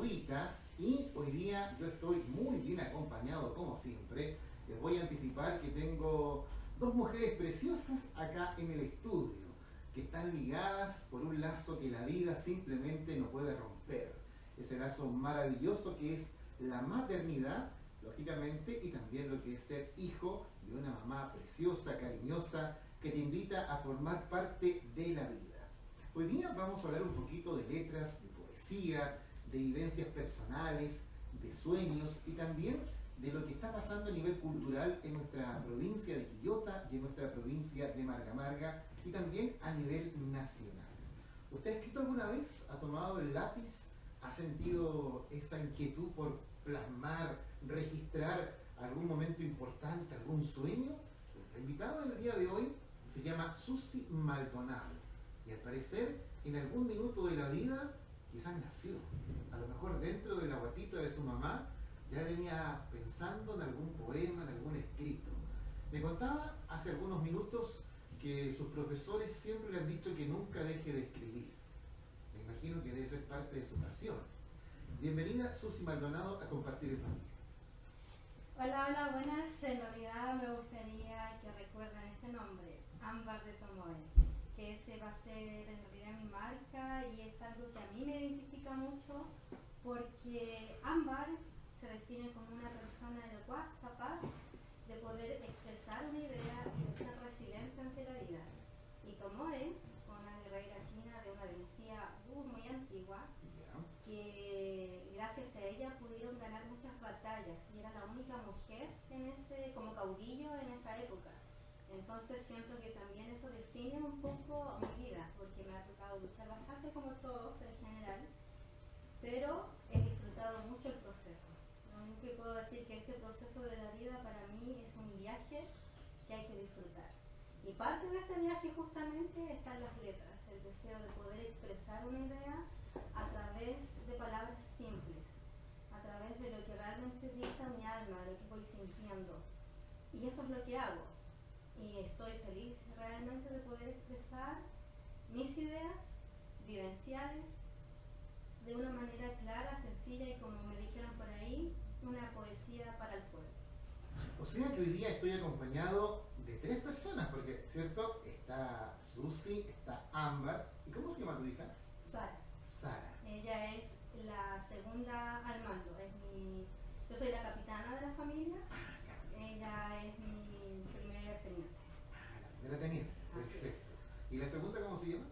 agüita y hoy día yo estoy muy bien acompañado como siempre. Les voy a anticipar que tengo dos mujeres preciosas acá en el estudio que están ligadas por un lazo que la vida simplemente no puede romper. Ese lazo maravilloso que es la maternidad, lógicamente, y también lo que es ser hijo de una mamá preciosa, cariñosa, que te invita a formar parte de la vida. Hoy día vamos a hablar un poquito de letras, de poesía, de vivencias personales, de sueños y también de lo que está pasando a nivel cultural en nuestra provincia de Quillota y en nuestra provincia de Marga Marga y también a nivel nacional. ¿Usted ha escrito alguna vez? ¿Ha tomado el lápiz? ¿Ha sentido esa inquietud por plasmar, registrar algún momento importante, algún sueño? La invitada del día de hoy se llama Susi Maldonado y al parecer en algún minuto de la vida quizás nació, a lo mejor dentro de la guatita de su mamá ya venía pensando en algún poema, en algún escrito. Me contaba hace algunos minutos que sus profesores siempre le han dicho que nunca deje de escribir. Me imagino que debe ser parte de su pasión. Bienvenida Susi Maldonado a Compartir el Familia. Hola, hola, buenas. En realidad me gustaría que recuerden este nombre, Ámbar de Tomoe, que ese va a ser en realidad mi marca y es algo que a mí me identifica mucho porque Ámbar se define como una persona capaz de poder expresar una idea y de ser resiliente ante la vida. Y Tomoe, una guerrera china de una dinastía muy antigua, que gracias a ella pudieron ganar muchas batallas y era la única mujer como caudillo en esa época. Entonces siento que también eso define un poco mi vida, porque me ha tocado luchar bastante como todos en general, pero he disfrutado mucho el proceso. Lo único que puedo decir que este proceso de la vida para mí es un viaje que hay que disfrutar. Y parte de este viaje justamente está en las letras, el deseo de poder expresar una idea a través de palabras simples, a través de lo que realmente dicta mi alma, de lo que voy sintiendo. Y eso es lo que hago. Y estoy feliz realmente de poder expresar mis ideas vivenciales de una manera clara, sencilla y como me dijeron por ahí, una poesía para el pueblo. O sea que hoy día estoy acompañado de tres personas, porque, ¿cierto? Está Susi, está Ámbar, ¿y cómo se llama tu hija? Sara. Sara. Ella es la segunda al mando, yo soy la capitana de la familia, ella es mi primer teniente. La primera teniente, perfecto. ¿Y la segunda cómo se llama?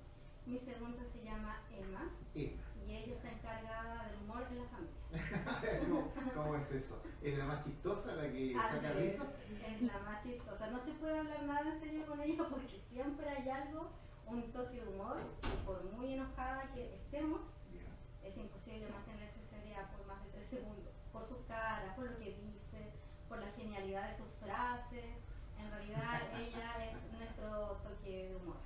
Mi segunda se llama Emma. Emma. Y ella está encargada del humor en la familia. ¿Cómo es eso? ¿Es la más chistosa, la que saca risa? Es la más chistosa. No se puede hablar nada en serio con ella porque siempre hay algo, un toque de humor, y por muy enojada que estemos, es imposible mantenerse seria por más de 3 segundos. Por sus caras, por lo que dice, por la genialidad de sus frases. En realidad ella es nuestro toque de humor.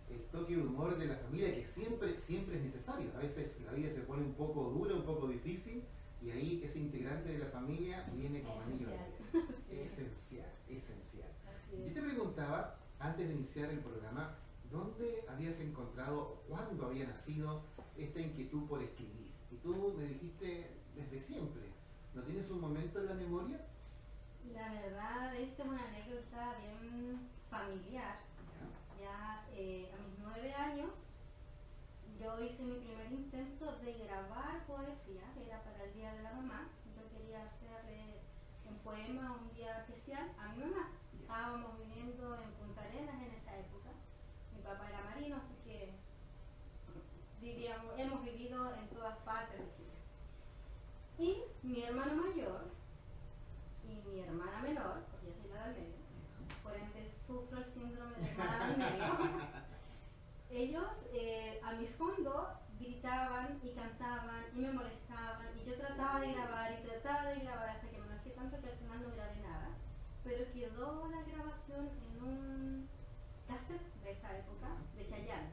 El toque de humor de la familia que siempre es necesario. A veces la vida se pone un poco dura, un poco difícil y ahí ese integrante de la familia viene como anillo al dedo. Esencial. Yo te preguntaba, antes de iniciar el programa, ¿dónde habías encontrado o cuándo había nacido esta inquietud por escribir? Y tú me dijiste desde siempre. ¿No tienes un momento en la memoria? La verdad, esto es una anécdota bien familiar. Ya a mis 9 años yo hice mi primer intento de grabar poesía, era para el Día de la Mamá. Yo quería hacerle un poema un día especial a mi mamá. Estábamos viviendo en Punta Arenas en esa época. Mi papá era marino, así que hemos vivido en todas partes de Chile. Y mi hermano mayor y mi hermana menor, porque yo soy la del medio, por ende sufro el síndrome de hermana del medio. Ellos a mi fondo gritaban y cantaban y me molestaban y yo trataba de grabar hasta que me enojé tanto que al final no grabé nada, pero quedó la grabación en un cassette de esa época de Chayanne.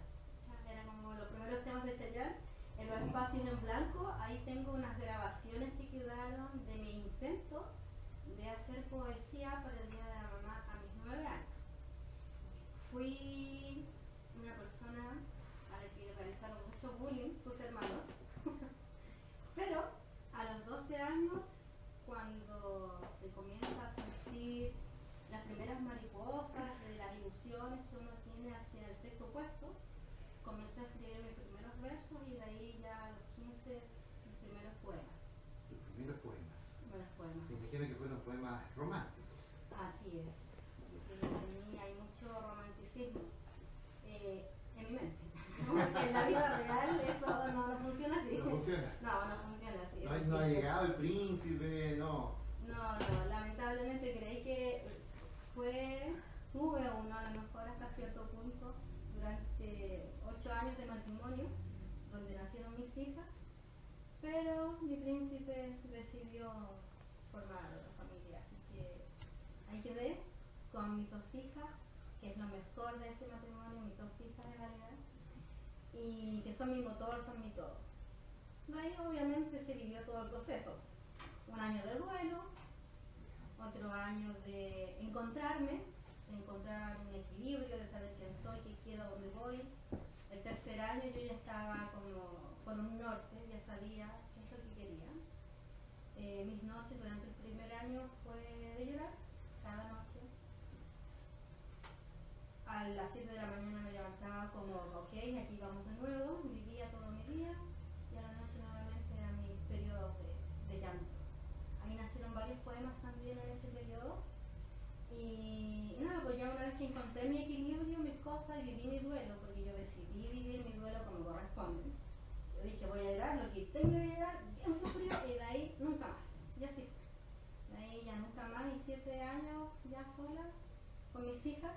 Eran como los primeros temas de Chayanne. En los espacios en blanco ahí tengo unas grabaciones que quedaron de mi intento de hacer poesía para el Día de la Mamá a mis 9 años. Fui una persona a la que realizaron mucho bullying sus hermanos, pero a escribir mis primeros versos y de ahí ya a los 15 mis primeros poemas. Tus primeros poemas. Primeros poemas. Me imagino que fueron poemas románticos. Así es. Sí, en mí hay mucho romanticismo en mi mente. Porque en la vida real eso no funciona así. No funciona. No funciona así. No ha llegado el príncipe, no. No, lamentablemente creí que tuve uno a lo mejor hasta cierto punto durante 8 años de matrimonio, donde nacieron mis hijas, pero mi príncipe decidió formar una familia, así que ahí quedé con mis 2 hijas, que es lo mejor de ese matrimonio, mis 2 hijas en realidad, y que son mi motor, son mi todo. De ahí obviamente se vivió todo el proceso, un año de duelo, otro año de encontrarme, de encontrar un equilibrio, de saber quién soy, qué quiero, dónde voy. El tercer año yo ya estaba como con un norte, ya sabía qué es lo que quería. Mis noches durante el primer año fue de llorar, cada noche. A las 7 de la mañana me levantaba como, ok, aquí vamos de nuevo, vivía todo mi día, y a la noche nuevamente a mis periodos de llanto. Ahí nacieron varios poemas también en ese periodo. Y nada, pues ya una vez que encontré mi equilibrio, mis cosas, y viví mi duelo, porque yo decidí vivir mi duelo como corresponde. Yo dije, voy a llorar lo que tengo que llorar, bien sufrido, y de ahí nunca más. Y así fue. De ahí ya nunca más, y 7 años ya sola, con mis hijas,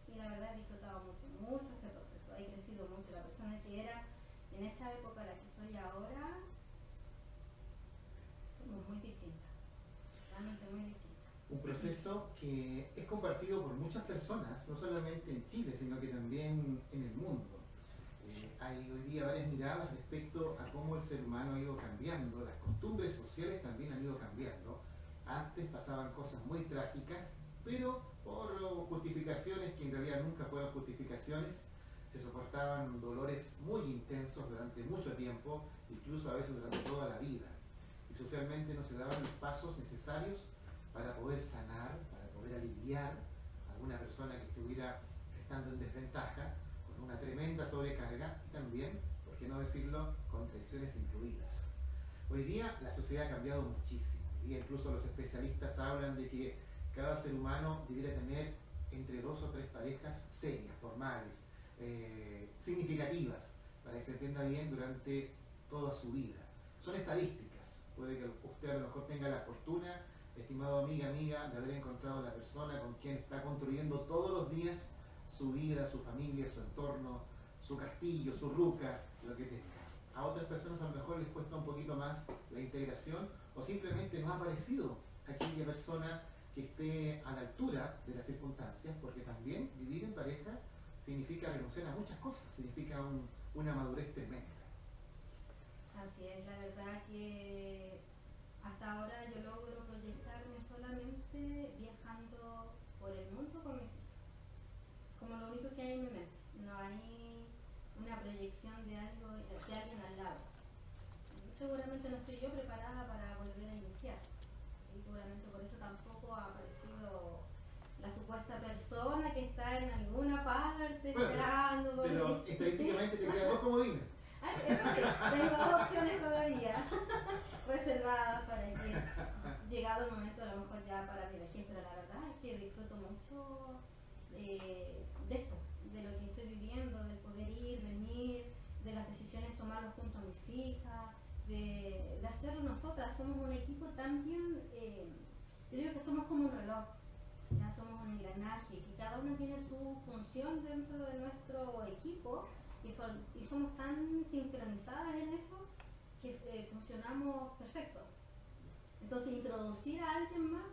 y la verdad he disfrutado mucho este proceso. He crecido mucho. La persona que era en esa época, la que soy ahora, somos muy distintas, realmente muy distintas. Un proceso que es compartido por muchas personas, no solamente en Chile, sino que también en el mundo. Hay hoy día varias miradas respecto a cómo el ser humano ha ido cambiando, las costumbres sociales también han ido cambiando. Antes pasaban cosas muy trágicas, pero por justificaciones que en realidad nunca fueron justificaciones, se soportaban dolores muy intensos durante mucho tiempo, incluso a veces durante toda la vida. Y socialmente no se daban los pasos necesarios para poder sanar, para poder aliviar a alguna persona que estuviera estando en desventaja, con una tremenda sobrecarga y también, por qué no decirlo, con traiciones incluidas. Hoy día la sociedad ha cambiado muchísimo. Hoy día incluso los especialistas hablan de que cada ser humano debiera tener entre 2 o 3 parejas serias, formales, significativas, para que se entienda bien durante toda su vida. Son estadísticas. Puede que usted a lo mejor tenga la fortuna, estimado amiga, de haber encontrado a la persona con quien está construyendo todos los días su vida, su familia, su entorno, su castillo, su ruca, lo que tenga. A otras personas a lo mejor les cuesta un poquito más la integración o simplemente no ha aparecido aquella persona que esté a la altura de las circunstancias, porque también vivir en pareja significa renunciar a muchas cosas, significa una madurez tremenda. Así es, la verdad que hasta ahora yo logro proyectarme solamente viajando por el mundo con mis hijas, como lo único que hay en mi mente. No hay una proyección de algo, de alguien al lado. Seguramente no estoy yo preparada para volver a iniciar. Y seguramente por eso tampoco ha aparecido la supuesta persona que está en alguna parte esperando. Pero estadísticamente te quedan 2 comodines. Eso sí, tengo 2 opciones todavía reservadas para que, llegado el momento, a lo mejor ya para mi vejez, pero la verdad es que disfruto mucho de esto, de lo que estoy viviendo, de poder ir, venir, de las decisiones tomarlas junto a mis hijas, de hacerlo nosotras. Somos un equipo también, yo digo que somos como un reloj, ya somos un engranaje, que cada uno tiene su función dentro de nuestro equipo y somos tan sincronizadas en eso que funcionamos perfecto. Entonces introducir a alguien más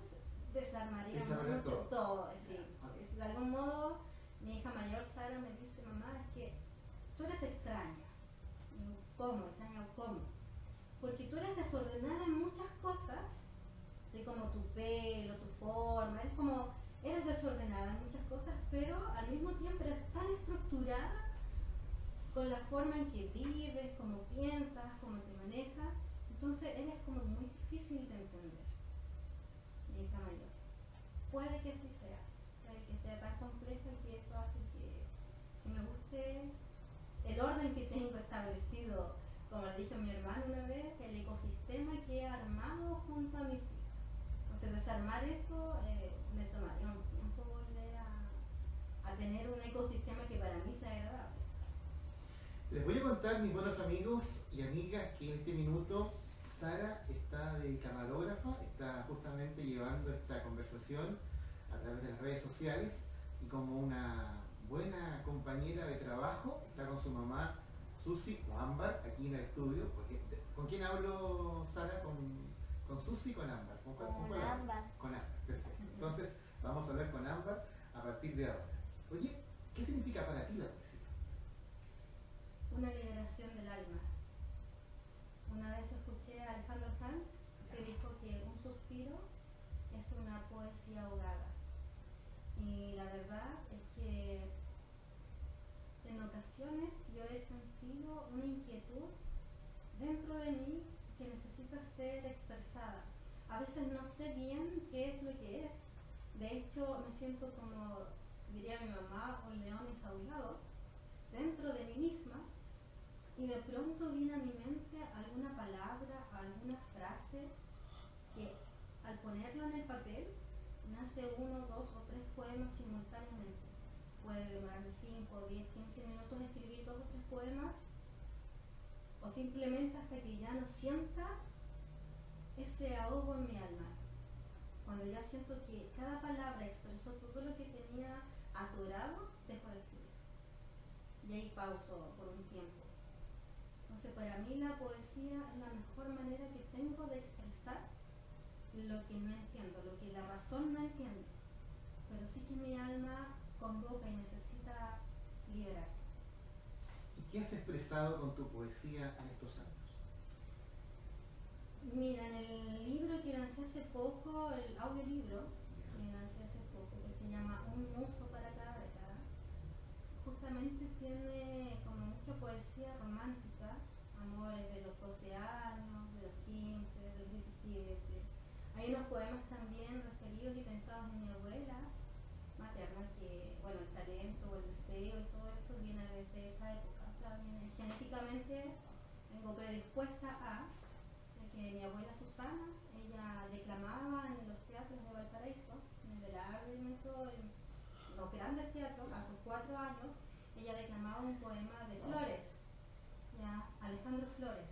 desarmaría mucho todo. Sí. De algún modo mi hija mayor Sara me dice, mamá, es que tú eres extraña. Y yo, ¿cómo? ¿Extraña cómo? Porque tú eres desordenada en muchas cosas, de como tu pelo, tu forma, es como eres desordenada en muchas cosas, pero al mismo tiempo eres tan estructurada con la forma en que vives, cómo piensas, cómo te manejas. Entonces eres como muy difícil de entender, mi hija mayor. Puede que sí sea tan compleja que eso hace que me guste el orden que le dije a mi hermano una vez, el ecosistema que he armado junto a mis hijos. Entonces desarmar eso me tomaría un tiempo volver a tener un ecosistema que para mí sea agradable. Les voy a contar, mis buenos amigos y amigas, que en este minuto Sara está de camarógrafa, está justamente llevando esta conversación a través de las redes sociales y como una buena compañera de trabajo está con su mamá Susi o Ámbar aquí en el estudio. Porque, ¿con quién hablo, Sara? ¿Con Susi o con Ámbar? Con Ámbar. Con Ámbar, perfecto. Entonces vamos a hablar con Ámbar a partir de ahora. Oye, ¿qué significa para ti la poesía? Una liberación del alma. Una vez escuché a Alejandro Sanz que dijo que un suspiro es una poesía ahogada. Y la verdad es que en ocasiones yo he sentido una inquietud dentro de mí que necesita ser expresada. A veces no sé bien qué es lo que es. De hecho, me siento como, diría mi mamá, un león enjaulado dentro de mí misma. Y de pronto viene a mi mente alguna palabra, alguna frase que al ponerlo en el papel nace 1, 2 o 3 poemas simultáneamente. Puede demorarme 5, 10, 15 minutos escribir 2 o 3 poemas, o simplemente hasta que ya no sienta ese ahogo en mi alma. Cuando ya siento que cada palabra expresó todo lo que tenía atorado, dejo de escribir. Y ahí pauso por un tiempo. Entonces, para mí la poesía es la mejor manera que tengo de expresar lo que no entiendo, lo que la razón no entiende, pero sí que mi alma convoca y necesita liberar. ¿Y qué has expresado con tu poesía en estos años? Mira, en el libro que lancé hace poco, el audiolibro que lancé hace poco, que se llama Un muso para cada década, justamente tiene como mucha poesía romántica, amores de los 12 años, de los 15, de los 17. Hay unos poemas también referidos y pensados en mi abuela materna, que, bueno, el talento o el deseo y todo esto viene desde esa época. O sea, viene genéticamente, vengo predispuesta a que mi abuela Susana, ella declamaba en los teatros de Valparaíso, en el Velarde, en los grandes teatros, a sus 4 años, ella declamaba un poema de Flores, ¿ya? Alejandro Flores.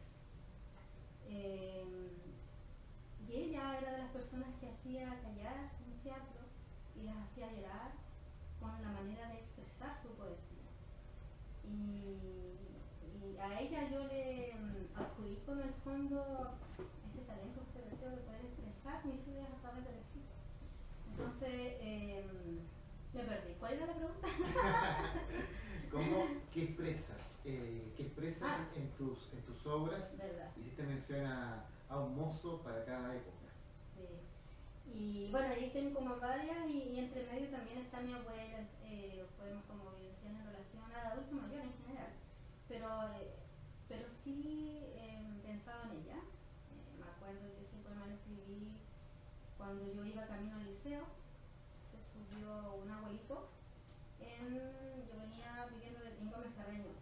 Y ella era de las personas que hacía callar en teatro y las hacía llorar con la manera de expresar su poesía. Y a ella yo le adjudico en el fondo este talento, este deseo de poder expresar mis ideas a través del escrito. Entonces, me perdí. ¿Cuál era la pregunta? ¿Qué expresas? ¿Qué expresas en tus obras? ¿Verdad? Hiciste mención a un mozo para cada época. Sí. Y bueno, ahí tengo como varias y entre medio también está mi abuela, poemas como vivencias en relación al adulto mayor en general. Pero sí pensado en ella. Me acuerdo que ese poema lo escribí cuando yo iba camino al liceo. Se subió un abuelito. Yo venía viviendo en Gómez Carreño,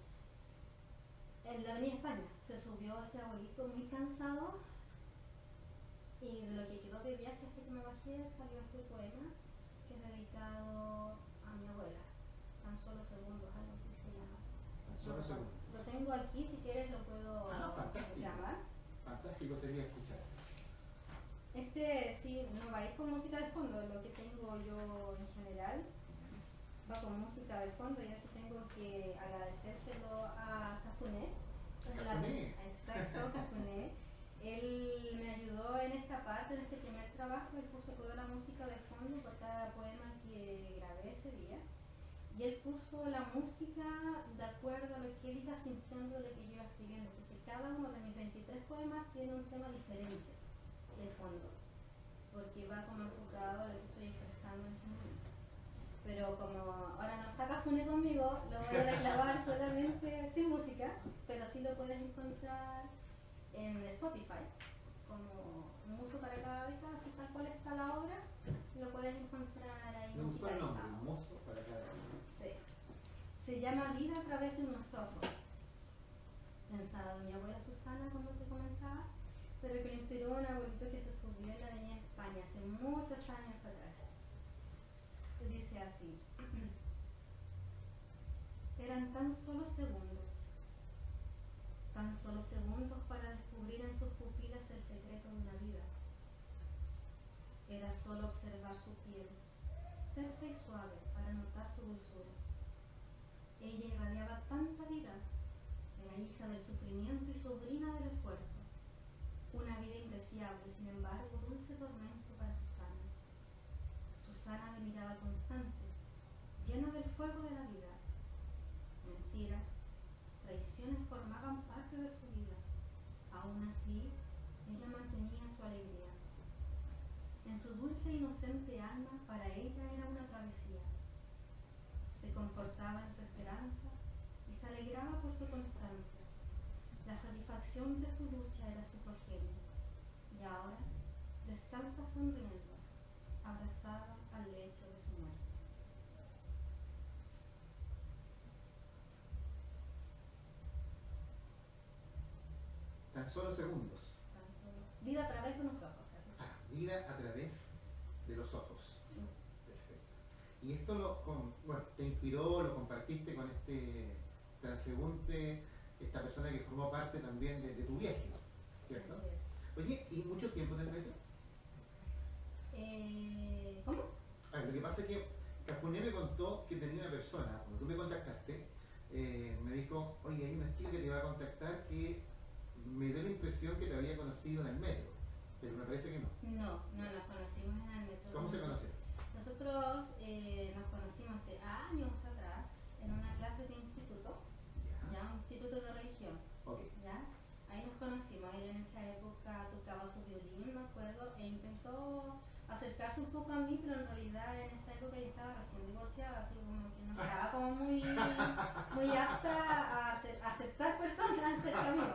en la Avenida España. Se subió este abuelito muy cansado y de lo que quedó de viaje hasta que me bajé salió este poema que es dedicado a mi abuela. Tan solo segundos, algo así se llama. Tan solo segundos. Lo tengo aquí, si quieres lo puedo llamar. Fantástico sería escuchar. Sí, no va a ir con música de fondo, lo que tengo yo en general va con música de fondo y eso tengo que agradecérselo a Cafuné. Cafuné. Exacto, Cafuné. Él me ayudó en esta parte, en este primer trabajo, él puso toda la música de fondo por cada poema que grabé ese día. Y él puso la música de acuerdo a lo que él iba sintiendo, lo que yo iba escribiendo. Entonces cada uno de mis 23 poemas tiene un tema diferente de fondo, porque va como enfocado a lo que estoy expresando en ese momento. Pero como ahora no está Cafuné conmigo, lo voy a reclamar solamente sin música, pero sí lo puedes encontrar en Spotify, como un muso para cada década, así tal cual está la obra, lo puedes encontrar ahí musicalizado. Un mozo para cada década. Sí. Se llama Vida a través de unos ojos. pensado en mi abuela Susana, como te comentaba, pero que le inspiró un abuelito que se subió en la avenida España hace muchos años atrás. Dice así: eran tan solo segundos para descubrir en sus pupilas el secreto de una vida. Era solo observar su piel, tersa y suave, para notar su dulzura. Ella irradiaba tanta vida, era hija del sufrimiento y sobrina del esfuerzo. Una vida indeseable, sin embargo, dulce tormento para Susana. Susana de mirada constante, llena del fuego de la vida. Mentiras, traiciones formaban parte de su vida. Aún así, ella mantenía su alegría. En su dulce e inocente alma, para ella era una travesía. Se confortaba en su esperanza y se alegraba por su constancia. La satisfacción de su lucha era su progenie. Y ahora descansa sonriendo, abrazada al lecho de su muerte. Tan solo segundos. Tan solo. Vida a través de unos ojos. Vida a través de los ojos. Perfecto. Y esto bueno, te inspiró, lo compartiste con este transeúnte, esta persona que formó parte también de tu viaje, ¿cierto? Oye, ¿y mucho tiempo en el metro? ¿Cómo? Lo que pasa es que Cafuné me contó que tenía una persona, cuando tú me contactaste, me dijo: oye, hay una chica que te va a contactar que me dio la impresión que te había conocido en el metro, pero me parece que no. No nos conocimos en el metro. ¿Cómo se conocieron? Nosotros nos conocimos hace años atrás en una clase de instituto, ya un instituto de religión. Okay. ¿Ya? Ahí nos conocimos. Él en esa época tocaba su violín, me acuerdo, e intentó acercarse un poco a mí, pero en realidad en esa época yo estaba recién divorciada, así como que no estaba como muy apta a aceptar personas cerca mío.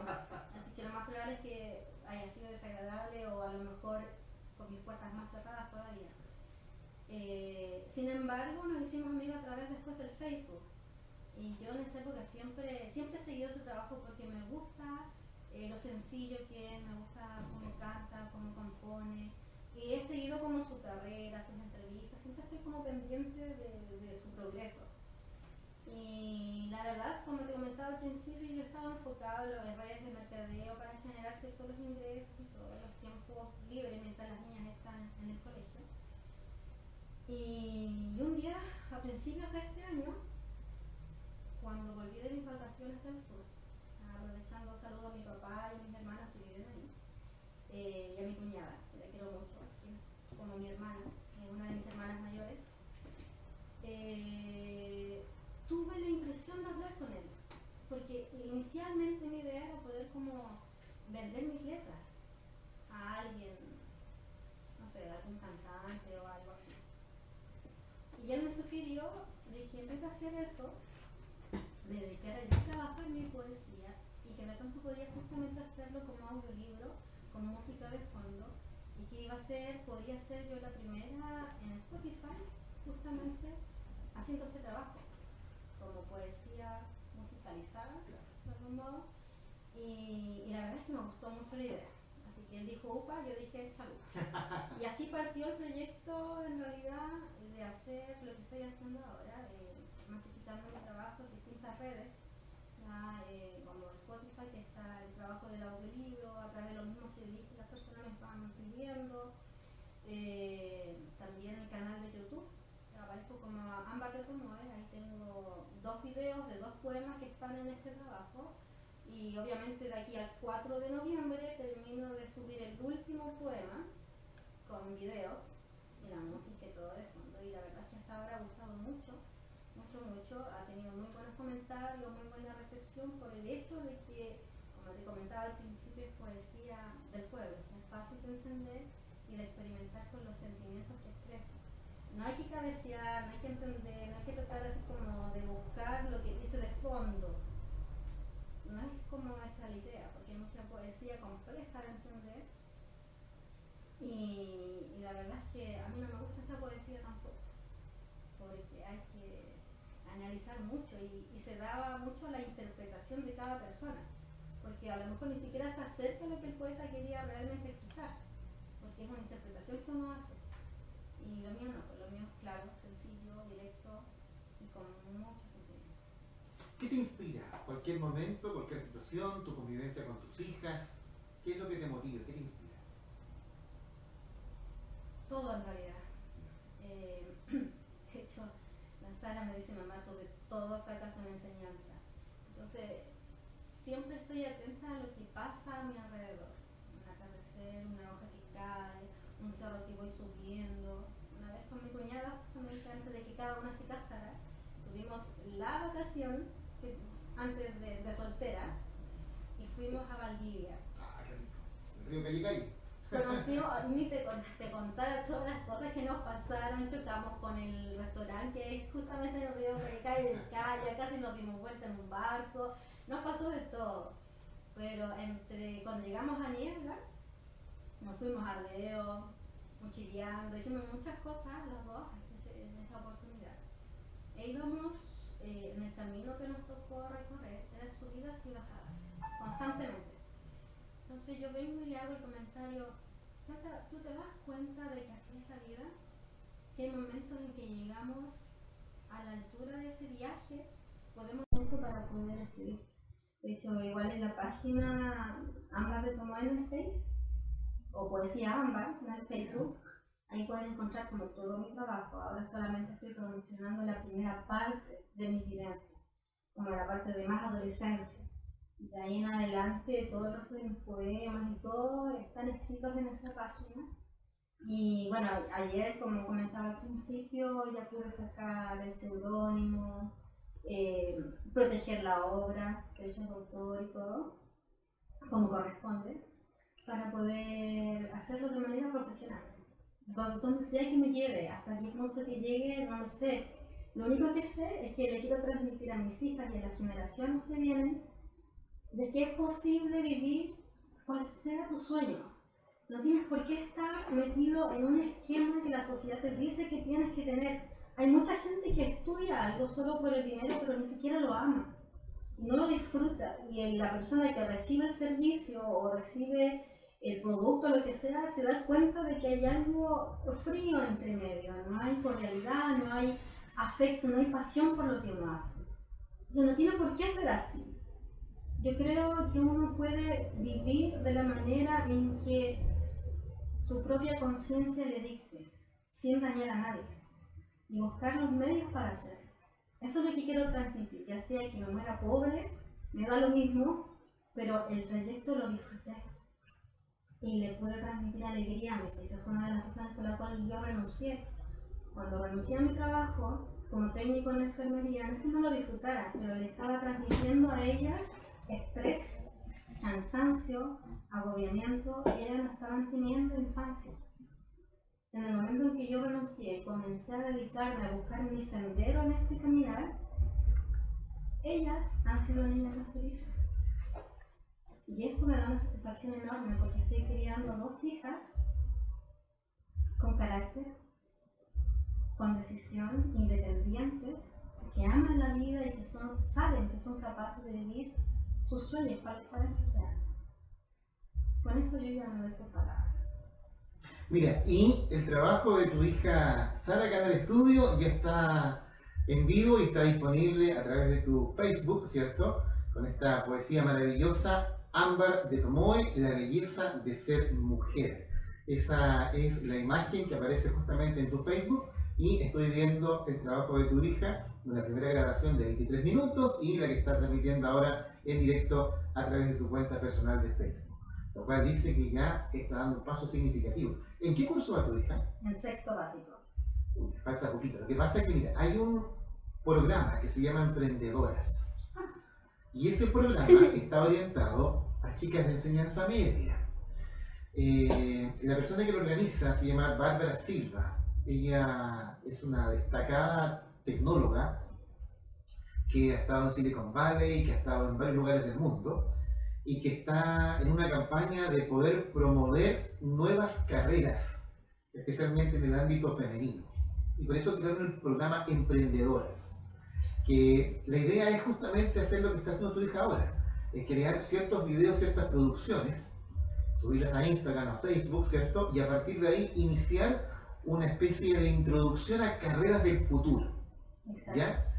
Así que lo más probable es que haya sido desagradable, o a lo mejor con mis puertas más cerradas todavía. Sin embargo, nos hicimos amigos a través después del Facebook. Y yo en esa época siempre he seguido su trabajo porque me gusta lo sencillo que es, me gusta cómo canta, cómo compone. Y he seguido como su carrera, sus entrevistas, siempre estoy como pendiente de su progreso. Y la verdad, como te comentaba al principio, yo estaba enfocado en las redes de mercadeo para generar ciertos ingresos y todos los tiempos libres mientras las niñas están en el colegio. Y un día, a principios de este año, cuando volví de mis vacaciones del sur, aprovechando saludo a mi papá y a mis hermanas que viven ahí, y a mi cuñada, que la quiero mucho, como mi hermana, una de mis hermanas mayores, tuve la impresión de hablar con él, porque inicialmente mi idea era poder como vender mis letras a alguien, no sé, algún cantante o algo así. Y él me sugirió de que en vez de hacer eso, me dedicara yo a trabajar mi poesía, y que de pronto podía justamente hacerlo como audiolibro, con música de fondo, y que podría ser yo la primera en Spotify, justamente haciendo este trabajo, como poesía musicalizada, de algún modo, y la verdad es que me gustó mucho la idea. Así que él dijo upa, yo dije chalupa. Y así partió el proyecto, en realidad, de hacer lo que estoy haciendo ahora, masificando mi trabajo en distintas redes, como Spotify, que está el trabajo del audiolibro, a través de los mismos CDs que las personas me van pidiendo, también el canal de YouTube, aparezco como Ámbar de Tomoe, ahí tengo 2 videos de 2 poemas que están en este trabajo, y obviamente de aquí al 4 de noviembre termino de subir el último poema con videos y la música y todo de fondo, y la verdad es que hasta ahora ha gustado mucho, ha tenido muy buenos comentarios, muy buena recepción, por el hecho de que, como te comentaba al principio, es poesía del pueblo, es fácil de entender y de experimentar con los sentimientos que expreso. No hay que cabecear, no hay que entender, no hay que tratar así como de buscar lo que dice de fondo. No es como esa la idea, porque hay mucha poesía compleja de entender, y la verdad es que a mí no me gusta esa poesía tampoco, porque hay que analizar mucho, y se daba mucho a la interpretación de cada persona. porque a lo mejor ni siquiera se acerca a lo que el poeta quería realmente expresar, porque es una interpretación que uno hace. Y lo mío no, lo mío es claro, sencillo, directo y con mucho sentimiento. ¿Qué te inspira? ¿Cualquier momento, cualquier situación, tu convivencia con tus hijas? ¿Qué es lo que te motiva? ¿Qué te inspira? Todo en realidad. De hecho, la Sara me dice, mamá, tú de todo sacas una enseñanza. Entonces, siempre estoy atenta a lo que pasa a mi alrededor. Un atardecer, una hoja que cae, un cerro que voy subiendo. Una vez con mi cuñada, justamente antes de que cada una se casara, tuvimos la vacación antes de soltera y fuimos a Valdivia. Ah, qué rico. El río Callicay. Conocimos, ni te contar todas las cosas que nos pasaron, chocamos con el restaurante que es justamente en el río Callicay, ya casi nos dimos vuelta en un barco, nos pasó de todo. Pero cuando llegamos a Niebla, nos fuimos a Ardeo, mochileando, hicimos muchas cosas los dos en esa oportunidad. E íbamos en el camino que nos tocó recorrer, eran subidas y bajadas, constantemente. Entonces yo vengo y le hago el comentario, Tata, ¿tú te das cuenta de que así es la vida? Que hay momentos en que llegamos a la altura de ese viaje, podemos hacer para poder escribir. De hecho, igual en la página Ámbar de Tomoe en el Face, o Poesía Ámbar en el Facebook, ahí pueden encontrar como todo mi trabajo. Ahora solamente estoy promocionando la primera parte de mi vivencia, como la parte de más adolescencia. De ahí en adelante, todos los de mis poemas y todo están escritos en esa página. Y bueno, ayer, como comentaba al principio, ya pude sacar el seudónimo, proteger la obra, derechos de autor y todo, como corresponde, para poder hacerlo de manera profesional. Donde sea que me lleve, hasta qué punto que llegue, no lo sé. Lo único que sé es que le quiero transmitir a mis hijas y a las generaciones que vienen de que es posible vivir cual sea tu sueño. No tienes por qué estar metido en un esquema que la sociedad te dice que tienes que tener. Hay mucha gente que estudia algo solo por el dinero, pero ni siquiera lo ama. Y no lo disfruta. Y la persona que recibe el servicio o recibe el producto, lo que sea, se da cuenta de que hay algo frío entre medio. No hay cordialidad, no hay afecto, no hay pasión por lo que uno hace. Entonces no tiene por qué ser así. Yo creo que uno puede vivir de la manera en que su propia conciencia le dicte, sin dañar a nadie, y buscar los medios para hacerlo. Eso es lo que quiero transmitir, ya sea que me muera pobre, me da lo mismo, pero el trayecto lo disfruté. Y le pude transmitir alegría a mis hijas. Fue una de las razones por las cuales yo renuncié. Cuando renuncié a mi trabajo, como técnico en enfermería, no es que no lo disfrutara, pero le estaba transmitiendo a ellas estrés, cansancio, agobiamiento, y ellas no estaban teniendo infancia. En el momento en que yo renuncié y comencé a dedicarme a buscar mi sendero en este caminar, ellas han sido niñas más felices. Y eso me da una satisfacción enorme porque estoy criando dos hijas con carácter, con decisión, independientes, que aman la vida y que saben que son capaces de vivir sus sueños, cualesquiera que sean. Con eso yo ya me doy por palabra. Mira, y el trabajo de tu hija Sara acá en el estudio ya está en vivo y está disponible a través de tu Facebook, ¿cierto? Con esta poesía maravillosa, Ámbar de Tomoe, la belleza de ser mujer. Esa es la imagen que aparece justamente en tu Facebook y estoy viendo el trabajo de tu hija, una primera grabación de 23 minutos y la que está transmitiendo ahora en directo a través de tu cuenta personal de Facebook. Lo cual dice que ya está dando un paso significativo. ¿En qué curso va tu hija? En sexto básico. Uy, falta poquito. Lo que pasa es que, mira, hay un programa que se llama Emprendedoras. Y ese programa está orientado a chicas de enseñanza media. La persona que lo organiza se llama Bárbara Silva. Ella es una destacada tecnóloga que ha estado en Silicon Valley, que ha estado en varios lugares del mundo y que está en una campaña de poder promover nuevas carreras, especialmente en el ámbito femenino. Y por eso crearon el programa Emprendedoras, que la idea es justamente hacer lo que está haciendo tu hija ahora, crear ciertos videos, ciertas producciones, subirlas a Instagram, a Facebook, ¿cierto? Y a partir de ahí iniciar una especie de introducción a carreras del futuro. Exacto. ¿Ya?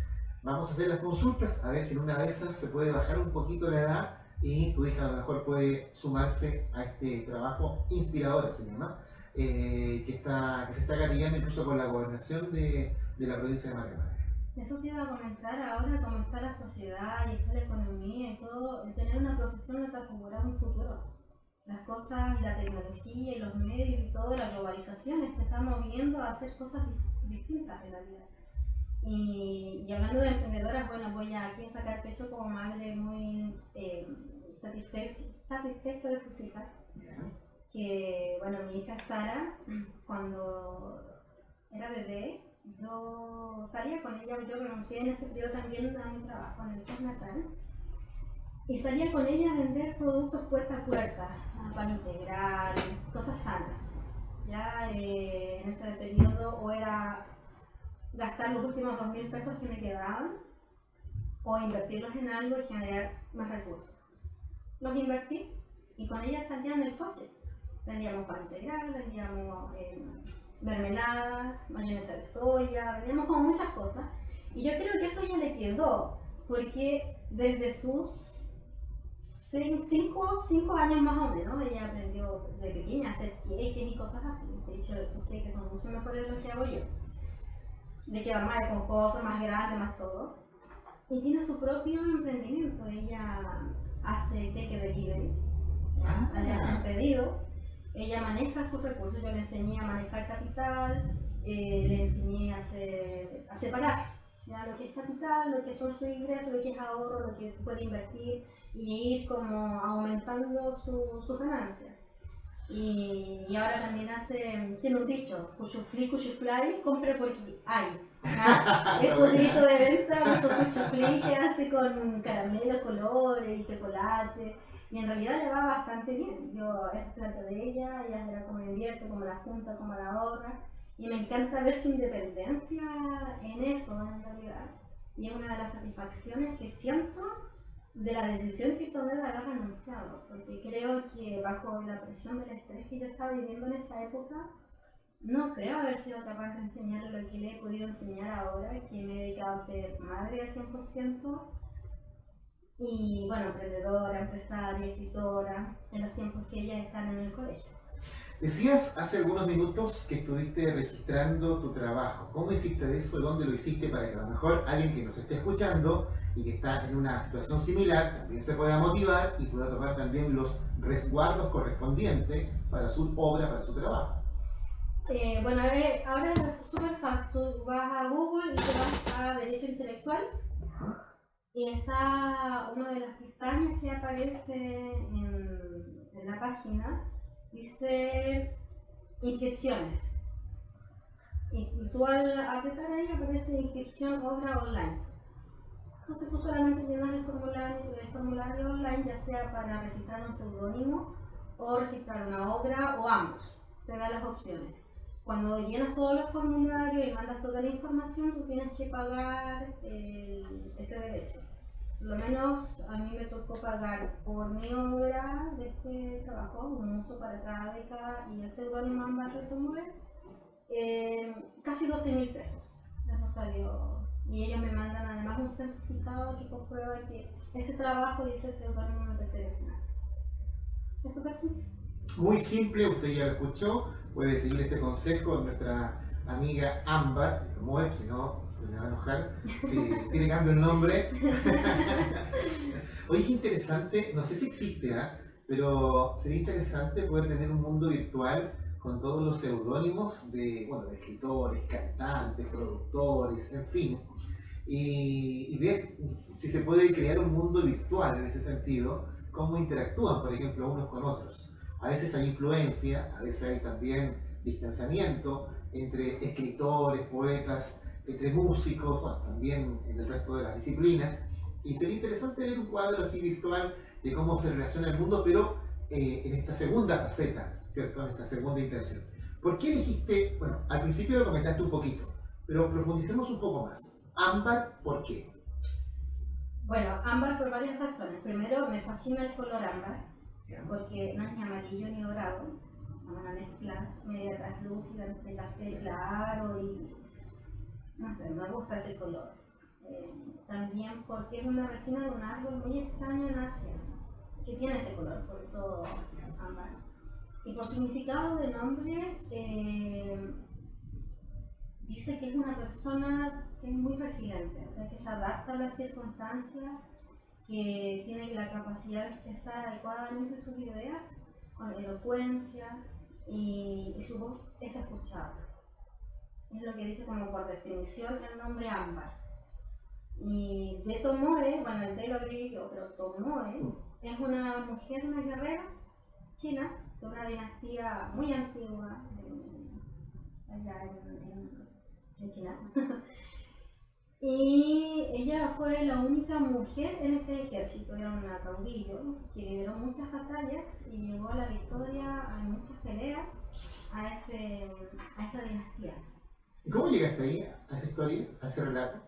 Vamos a hacer las consultas, a ver si en una de esas se puede bajar un poquito la edad y tu hija a lo mejor puede sumarse a este trabajo inspirador, se llama, que se está gatillando incluso con la gobernación de la provincia de Magallanes. Eso te iba a comentar ahora, cómo está la sociedad y está la economía y todo. El tener una profesión no te asegura un futuro. Las cosas, la tecnología y los medios y todo, la globalización te está moviendo a hacer cosas distintas en la vida. Y hablando de emprendedoras, bueno, voy aquí a sacar pecho como madre muy satisfecha de sus hijas. Que, bueno, mi hija Sara, cuando era bebé, yo salía con ella, yo renuncié en ese periodo también a mi trabajo en el postnatal, y salía con ella a vender productos puerta a puerta, pan integral, cosas sanas. Ya en ese periodo o era gastar los últimos 2.000 pesos que me quedaban o invertirlos en algo y generar más recursos. Los invertí y con ella salía en el coche. Vendíamos pan integral, vendíamos mermeladas, mayonesa de soya, vendíamos como muchas cosas. Y yo creo que eso ya le quedó, porque desde sus 5 años más o menos, ella aprendió de pequeña a hacer cakes y cosas así. De hecho, esos cakes son mucho mejores de lo que hago yo. De que va más con cosas más grandes, más todo. Y tiene su propio emprendimiento. Ella hace cake delivery, le hacen pedidos. Ella maneja sus recursos. Yo le enseñé a manejar capital, le enseñé a separar ya lo que es capital, lo que son sus ingresos, lo que es ahorro, lo que puede invertir y ir como aumentando sus ganancias. Y ahora también tiene un dicho, cuchuflay, compre porque hay. Es un grito de venta, esos cuchuflay que hace con caramelo, colores y chocolate. Y en realidad le va bastante bien. Yo es plata de ella verá cómo invierte, cómo la junta, cómo la ahorra. Y me encanta ver su independencia en eso, en realidad. Y es una de las satisfacciones que siento de la decisión que tomé de haber renunciado, porque creo que bajo la presión del estrés que yo estaba viviendo en esa época, no creo haber sido capaz de enseñarle lo que le he podido enseñar ahora, que me he dedicado a ser madre al 100%, y bueno, emprendedora, empresaria, escritora, en los tiempos que ellas están en el colegio. Decías hace algunos minutos que estuviste registrando tu trabajo. ¿Cómo hiciste eso? ¿Dónde lo hiciste? Para que a lo mejor alguien que nos esté escuchando y que está en una situación similar también se pueda motivar y pueda tomar también los resguardos correspondientes para su obra, para su trabajo. Bueno, ahora es súper fácil. Tú vas a Google y te vas a Derecho Intelectual y está una de las pestañas que aparece en la página. Dice inscripciones. Y tú al apretar ahí aparece inscripción obra online. Entonces tú solamente llenas el formulario online, ya sea para registrar un seudónimo o registrar una obra o ambos. Te da las opciones. Cuando llenas todos los formularios y mandas toda la información, tú tienes que pagar ese derecho. Por lo menos a mí me tocó pagar por mi obra de este trabajo, un uso para cada beca y el seudónimo Ámbar de Tomoe, casi 12.000 pesos. Eso salió. Y ellos me mandan además un certificado que comprueba que ese trabajo y ese seudónimo no pertenecen a nadie. Es súper simple. Muy simple, usted ya lo escuchó, puede seguir este consejo de nuestra amiga Ámbar, si no se me va a enojar si le cambio el nombre. Oye, qué interesante, no sé si existe, pero sería interesante poder tener un mundo virtual con todos los seudónimos de escritores, cantantes, productores, en fin, y ver si se puede crear un mundo virtual en ese sentido, cómo interactúan, por ejemplo, unos con otros. A veces hay influencia, a veces hay también distanciamiento entre escritores, poetas, entre músicos, también en el resto de las disciplinas. Y sería interesante ver un cuadro así virtual de cómo se relaciona el mundo, pero en esta segunda faceta, ¿cierto? En esta segunda intención. ¿Por qué elegiste, al principio lo comentaste un poquito, pero profundicemos un poco más. Ámbar, ¿por qué? Bueno, ámbar por varias razones. Primero, me fascina el color ámbar, ¿Ya? porque no es ni amarillo ni dorado, es una mezcla media translúcida entre café claro y no sé, me gusta ese color. También porque es una resina de un árbol muy extraño en Asia, que tiene ese color, por eso ámbar. Y por significado de nombre, dice que es una persona que es muy resiliente, o sea, que se adapta a las circunstancias, que tiene la capacidad de expresar adecuadamente sus ideas, con elocuencia, y su voz es escuchada. Es lo que dice como por definición el nombre ámbar. Y de Tomoe, bueno, el de lo agregué yo, pero Tomoe es una mujer, una guerrera china, de una dinastía muy antigua allá en China. Y ella fue la única mujer en ese ejército, era una caudillo que lideró muchas batallas y llevó a la victoria en muchas peleas a esa dinastía. ¿Y cómo llegaste ahí, a esa historia, a ese relato?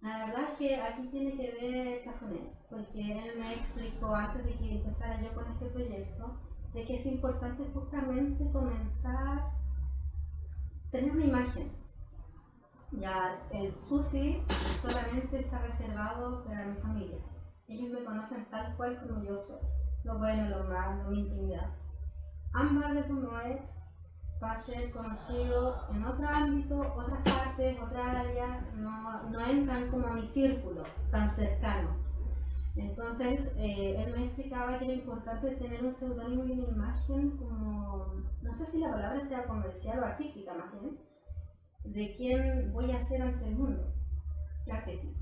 La verdad es que aquí tiene que ver Cafuné, porque él me explicó antes de que empezara yo con este proyecto, de que es importante justamente comenzar a tener una imagen. Ya el sushi solamente está reservado para mi familia. Ellos me conocen tal cual como yo soy, lo bueno, lo malo, mi intimidad. Ámbar de Tomoe va a ser conocido en otro ámbito, otras partes, otras áreas, no entran como a mi círculo tan cercano. Entonces, él me explicaba que era importante tener un seudónimo y una imagen como, no sé si la palabra sea comercial o artística más bien, de quién voy a ser ante el mundo, arquetipo.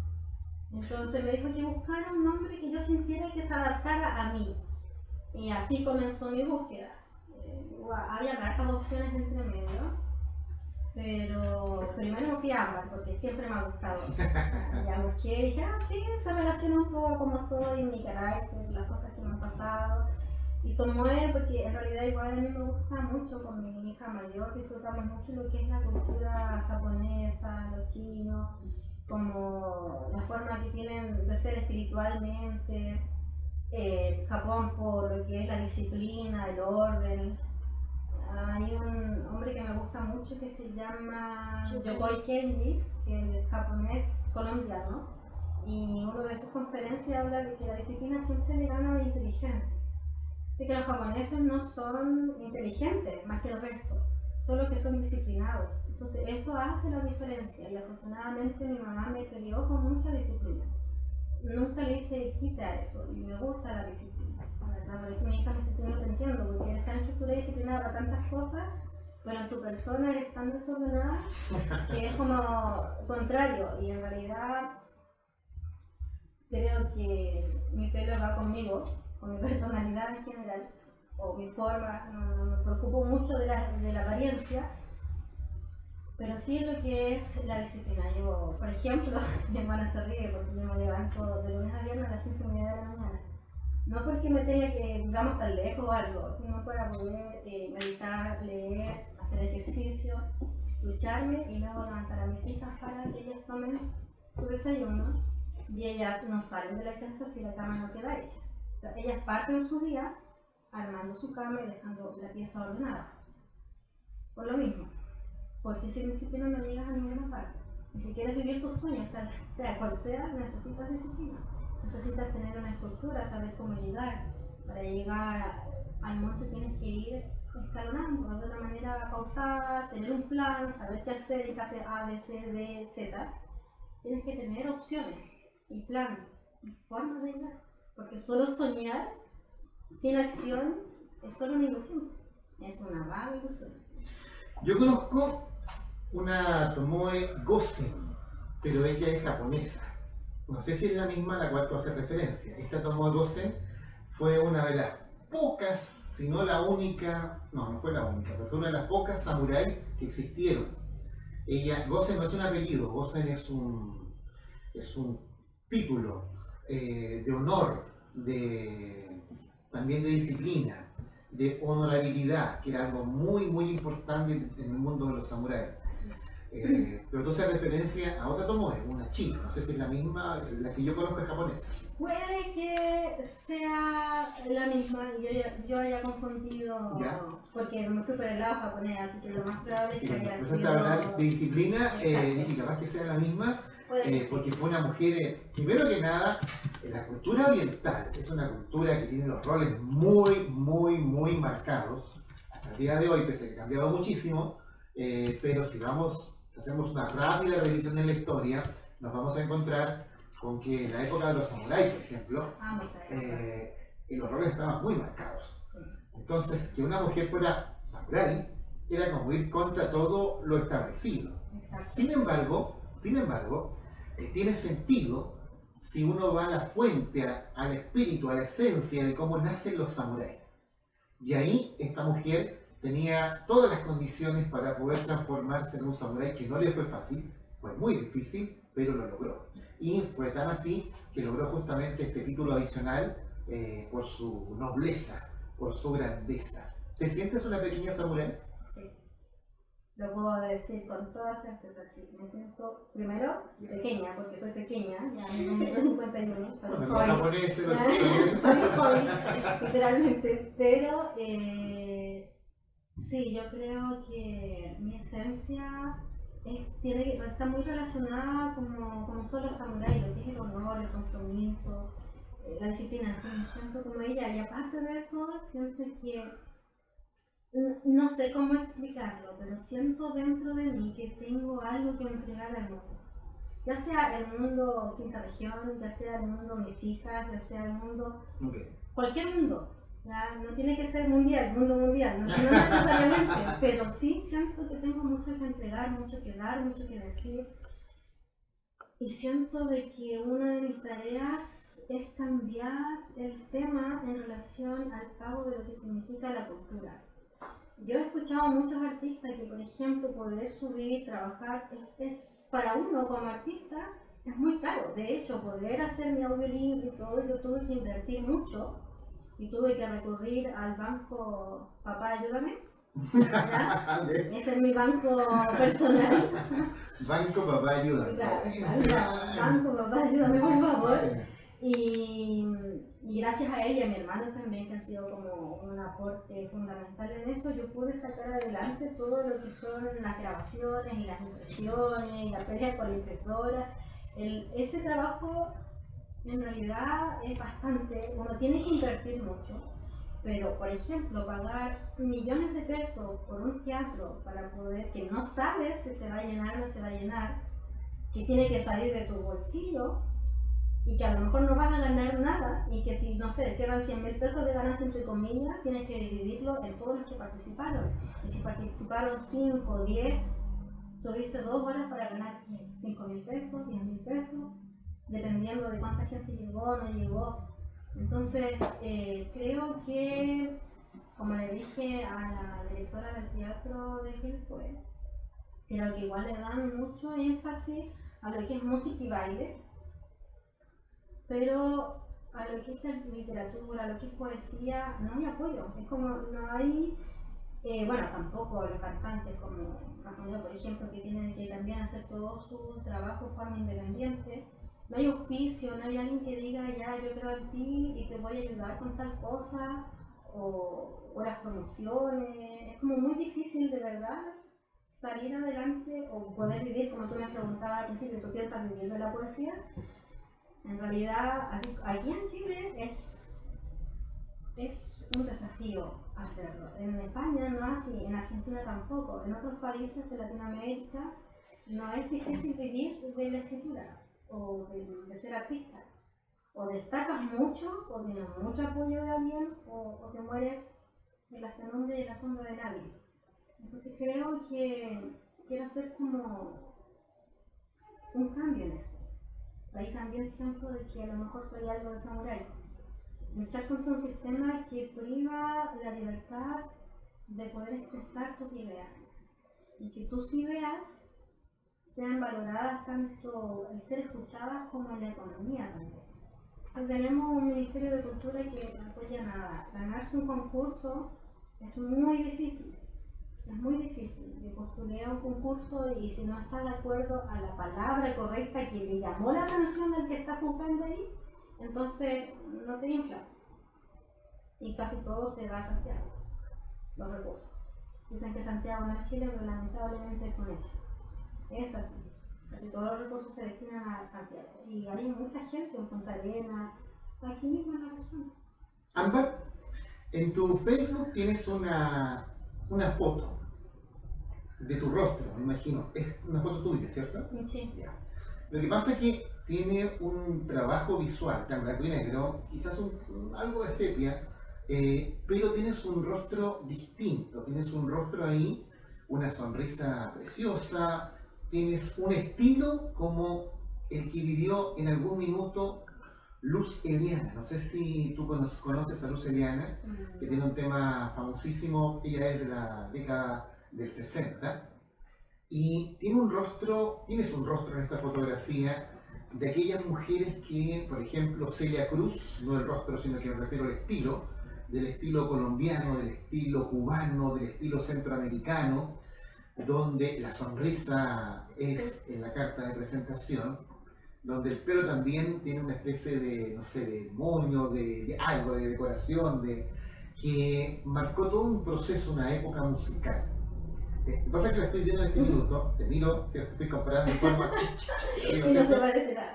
Entonces me dijo que buscara un nombre que yo sintiera que se adaptara a mí. Y así comenzó mi búsqueda. Había hartas opciones entre medio, pero primero me fui a ámbar porque siempre me ha gustado. Ya busqué y dije, sí, se relaciona un poco como soy, mi carácter, las cosas que me han pasado. Y Tomoe, porque en realidad igual a mí me gusta mucho, con mi hija mayor disfrutamos mucho lo que es la cultura japonesa, los chinos, como la forma que tienen de ser espiritualmente, Japón por lo que es la disciplina, el orden. Hay un hombre que me gusta mucho que se llama Yokoi Kenji, que es japonés colombiano, y uno de sus conferencias habla de que la disciplina siempre le gana a la inteligencia. Así que los japoneses no son inteligentes más que el resto, solo que son disciplinados. Entonces eso hace la diferencia y afortunadamente mi mamá me crió con mucha disciplina. Nunca le hice quita a eso y me gusta la disciplina. Por eso mi hija me dice, no te entiendo, porque eres tan estructurada y disciplinada para tantas cosas, pero en tu persona eres tan desordenada que es como contrario. Y en realidad creo que mi pelo va conmigo, con mi personalidad en general, o mi forma, no me preocupo mucho de la apariencia, pero sí lo que es la disciplina. Yo, por ejemplo, mi hermana se ríe porque yo me levanto de lunes a viernes a las 5:30 de la mañana. No porque me tenga que, digamos, tan lejos o algo, sino para poder meditar, leer, hacer ejercicio, ducharme y luego levantar a mis hijas para que ellas tomen su desayuno y ellas no salen de la casa si la cama no queda hecha. O sea, ellas parten su día armando su cama y dejando la pieza ordenada. Por lo mismo, porque sin disciplina no llegas a ninguna parte. Y si quieres vivir tus sueños, sea cual sea, necesitas disciplina. Necesitas tener una estructura, saber cómo llegar. Para llegar al monte tienes que ir escalonando de una manera pausada, tener un plan, saber qué hacer en caso A, B, C, D, Z. Tienes que tener opciones y plan y formas de llegar. Porque solo soñar sin acción es solo una ilusión. Es una vaga ilusión. Yo conozco una Tomoe Gosen, pero ella es japonesa. No sé si es la misma a la cual tú haces referencia. Esta Tomoe Gosen fue una de las pocas, si no la única, no fue la única, pero fue una de las pocas samuráis que existieron. Ella, Gosen no es un apellido, Gosen es un título de honor, también de disciplina, de honorabilidad, que era algo muy, muy importante en el mundo de los samuráis. Pero tú haces referencia a otra Tomoe, una china, no sé si es la misma, la que yo conozco es japonesa. Puede que sea la misma, yo haya confundido, ¿Ya? porque me fui por el lado japonés, así que lo más probable es Y que cuando haya empezaste a hablar de disciplina, Exacto. dije capaz que sea la misma, Puede que porque sí. fue una mujer, primero que nada, la cultura oriental es una cultura que tiene los roles muy marcados, hasta el día de hoy, pese a que ha cambiado muchísimo, pero si hacemos una rápida revisión en la historia, nos vamos a encontrar con que en la época de los samuráis, por ejemplo, los roles estaban muy marcados. Entonces, que una mujer fuera samurái era como ir contra todo lo establecido. Sin embargo, tiene sentido si uno va a la fuente, al espíritu, a la esencia de cómo nacen los samuráis. Y ahí esta mujer tenía todas las condiciones para poder transformarse en un samurái, que no le fue fácil, fue muy difícil, pero lo logró. Y fue tan así que logró justamente este título adicional por su nobleza, por su grandeza. ¿Te sientes una pequeña samurái? Sí, lo puedo decir con toda certeza, sí. Me siento, primero, pequeña, porque soy pequeña, ya tengo 1,51 m, soy Bueno, joven. los japoneses, los Soy joven, literalmente, pero sí, yo creo que mi esencia está muy relacionada como son los samuráis, lo que es el honor, el compromiso, la disciplina. Sí, me siento como ella, y aparte de eso, siento que no sé cómo explicarlo, pero siento dentro de mí que tengo algo que entregar al mundo. Ya sea el mundo quinta región, ya sea el mundo mis hijas, ya sea el mundo, cualquier mundo. Ya, no tiene que ser mundial, mundo mundial, no necesariamente, pero sí siento que tengo mucho que entregar, mucho que dar, mucho que decir. Y siento de que una de mis tareas es cambiar el tema en relación al pago de lo que significa la cultura. Yo he escuchado a muchos artistas que, por ejemplo, poder subir, trabajar, es para uno como artista es muy caro. De hecho, poder hacer mi audiolibro y todo, yo tuve que invertir mucho y tuve que recurrir al banco Papá Ayúdame. ¿Ya? Ese es mi banco personal. Banco Papá Ayúdame. Banco Papá Ayúdame, por favor. Y gracias a ella y a mi hermano también, que han sido como un aporte fundamental en eso, yo pude sacar adelante todo lo que son las grabaciones y las impresiones y la pelea con la impresora. Ese trabajo en realidad es bastante, uno tiene que invertir mucho, pero por ejemplo pagar millones de pesos por un teatro para poder, que no sabes si se va a llenar o no se va a llenar, que tiene que salir de tu bolsillo, y que a lo mejor no vas a ganar nada, y que si, no sé, quedan 100.000 pesos de ganancia entre comillas, tienes que dividirlo en todos los que participaron. Y si participaron 5 o 10, tuviste 2 horas para ganar 5.000 pesos, 10.000 pesos, dependiendo de cuánta gente llegó o no llegó. Entonces, creo que, como le dije a la directora del teatro de Gilfue, creo que igual le dan mucho énfasis a lo que es música y baile, pero a lo que es literatura, a lo que es poesía, no hay apoyo. Es como no hay, bueno, tampoco los cantantes como Rafael, por ejemplo, que tienen que también hacer todo su trabajo de forma independiente. No hay auspicio, no hay alguien que diga, ya, yo creo en ti y te voy a ayudar con tal cosa, o las promociones. Es como muy difícil de verdad salir adelante o poder vivir, como tú me preguntabas al principio, ¿tú piensas vivir de la poesía? En realidad, aquí en Chile es un desafío hacerlo. En España no es así, en Argentina tampoco. En otros países de Latinoamérica no es difícil vivir de la escritura o de ser artista. O destacas mucho, o tienes mucho apoyo de alguien, o te mueres en la penumbra y en la sombra de nadie. Entonces creo que quiero hacer como un cambio en esto. Ahí también siento de que a lo mejor soy algo de samurái. Luchar contra un sistema que priva la libertad de poder expresar tus ideas. Y que tus ideas sean valoradas tanto en ser escuchadas como en la economía también. Entonces, tenemos un Ministerio de Cultura que no apoya nada. Ganarse un concurso es muy difícil. Es muy difícil. Yo postulé a un concurso y si no está de acuerdo a la palabra correcta que le llamó la atención del que está juzgando ahí, entonces no te infla. Y casi todo se va a Santiago, los recursos. Dicen que Santiago no es Chile, pero lamentablemente es un hecho. Es así. Casi todos los recursos se destinan a Santiago. Y hay mucha gente en Punta Arenas, aquí mismo en la región. Ámbar, en tu Facebook tienes una foto de tu rostro, me imagino. Es una foto tuya, ¿cierto? Sí. Ya. Lo que pasa es que tiene un trabajo visual, tan blanco y negro, quizás algo de sepia, pero tienes un rostro distinto, tienes un rostro ahí, una sonrisa preciosa, tienes un estilo como el que vivió en algún minuto Luz Eliana. No sé si tú conoces a Luz Eliana, que tiene un tema famosísimo. Ella es de la década del 60 y tienes un rostro en esta fotografía de aquellas mujeres que, por ejemplo, Celia Cruz, no el rostro, sino que me refiero al estilo, del estilo colombiano, del estilo cubano, del estilo centroamericano, donde la sonrisa es en la carta de presentación, donde el pelo también tiene una especie de, no sé, de moño, de algo, de decoración, que marcó todo un proceso, una época musical. Lo que pasa es que la estoy viendo en este minuto, te miro, ¿cierto? Estoy comparando en forma... Y no se parece nada.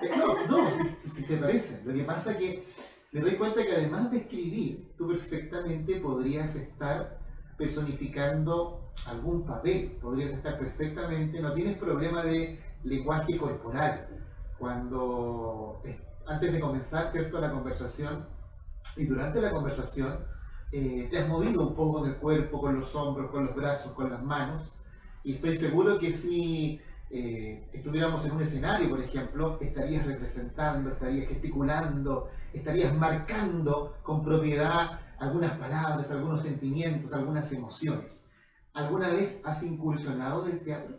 No, sí se parecen. Lo que pasa es que me doy cuenta que además de escribir, tú perfectamente podrías estar personificando algún papel, podrías estar perfectamente, no tienes problema de lenguaje corporal. Cuando, antes de comenzar, ¿cierto?, la conversación, y durante la conversación, te has movido un poco con el cuerpo, con los hombros, con los brazos, con las manos, y estoy seguro que si estuviéramos en un escenario, por ejemplo, estarías representando, estarías gesticulando, estarías marcando con propiedad algunas palabras, algunos sentimientos, algunas emociones. ¿Alguna vez has incursionado en el teatro?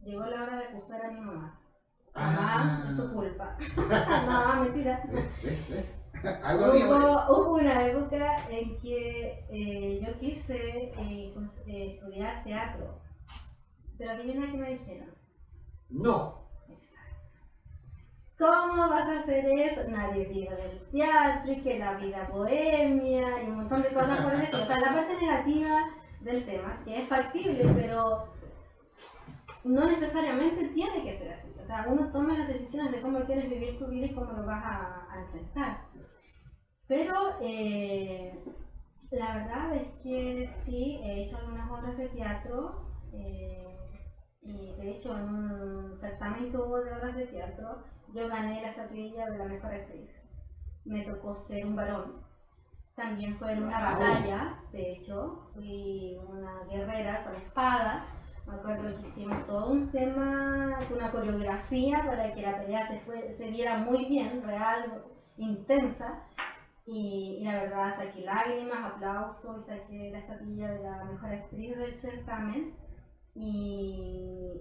Llegó la hora de acusar a mi mamá. Ah. Es tu culpa. No, mentira. ¿Ves? Hubo una época en que yo quise estudiar teatro, pero adivina qué me dijeron. No. ¿Cómo vas a hacer eso? Nadie vive del teatro y que la vida bohemia y un montón de cosas por el estilo. O sea, la parte negativa del tema, que es factible, pero no necesariamente tiene que ser así. O sea, uno toma las decisiones de cómo quieres vivir tu vida y cómo lo vas a enfrentar. Pero la verdad es que sí, he hecho algunas obras de teatro y de hecho en un certamen que hubo de obras de teatro yo gané la estatuilla de la mejor actriz. Me tocó ser un varón. También fue en una batalla, de hecho, fui una guerrera con espada. Me acuerdo que hicimos todo un tema, una coreografía para que la pelea se viera muy bien, real, intensa. Y la verdad saqué lágrimas, aplausos y saqué la estatuilla de la mejor actriz del certamen. Y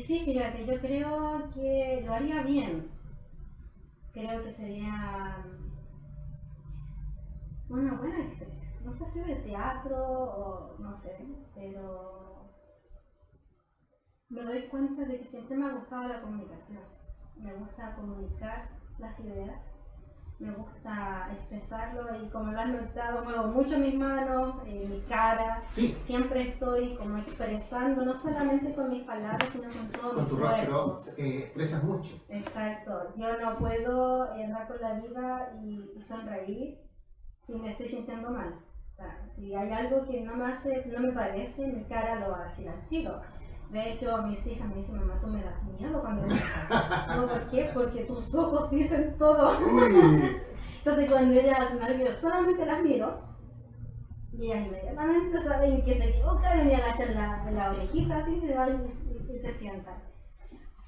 sí, fíjate, yo creo que lo haría bien. Creo que sería una buena actriz. No sé si de teatro o no sé, pero me doy cuenta de que siempre me ha gustado la comunicación. Me gusta comunicar las ideas. Me gusta expresarlo y como lo has notado, muevo mucho mis manos, mi cara. Sí. Siempre estoy como expresando, no solamente con mis palabras, sino con todo con mi tu cuerpo. rostro expresas mucho. Exacto. Yo no puedo andar por la vida y sonreír si me estoy sintiendo mal. O sea, si hay algo que no me parece, mi cara lo va a decir al tiro. De hecho, mis hijas me dicen, mamá, tú me das miedo cuando me no, ¿por qué? Porque tus ojos dicen todo. Entonces, cuando ellas hacen algo, yo solamente las miro y ellas inmediatamente saben que se equivocan y agachan la orejita así, se van y se sientan.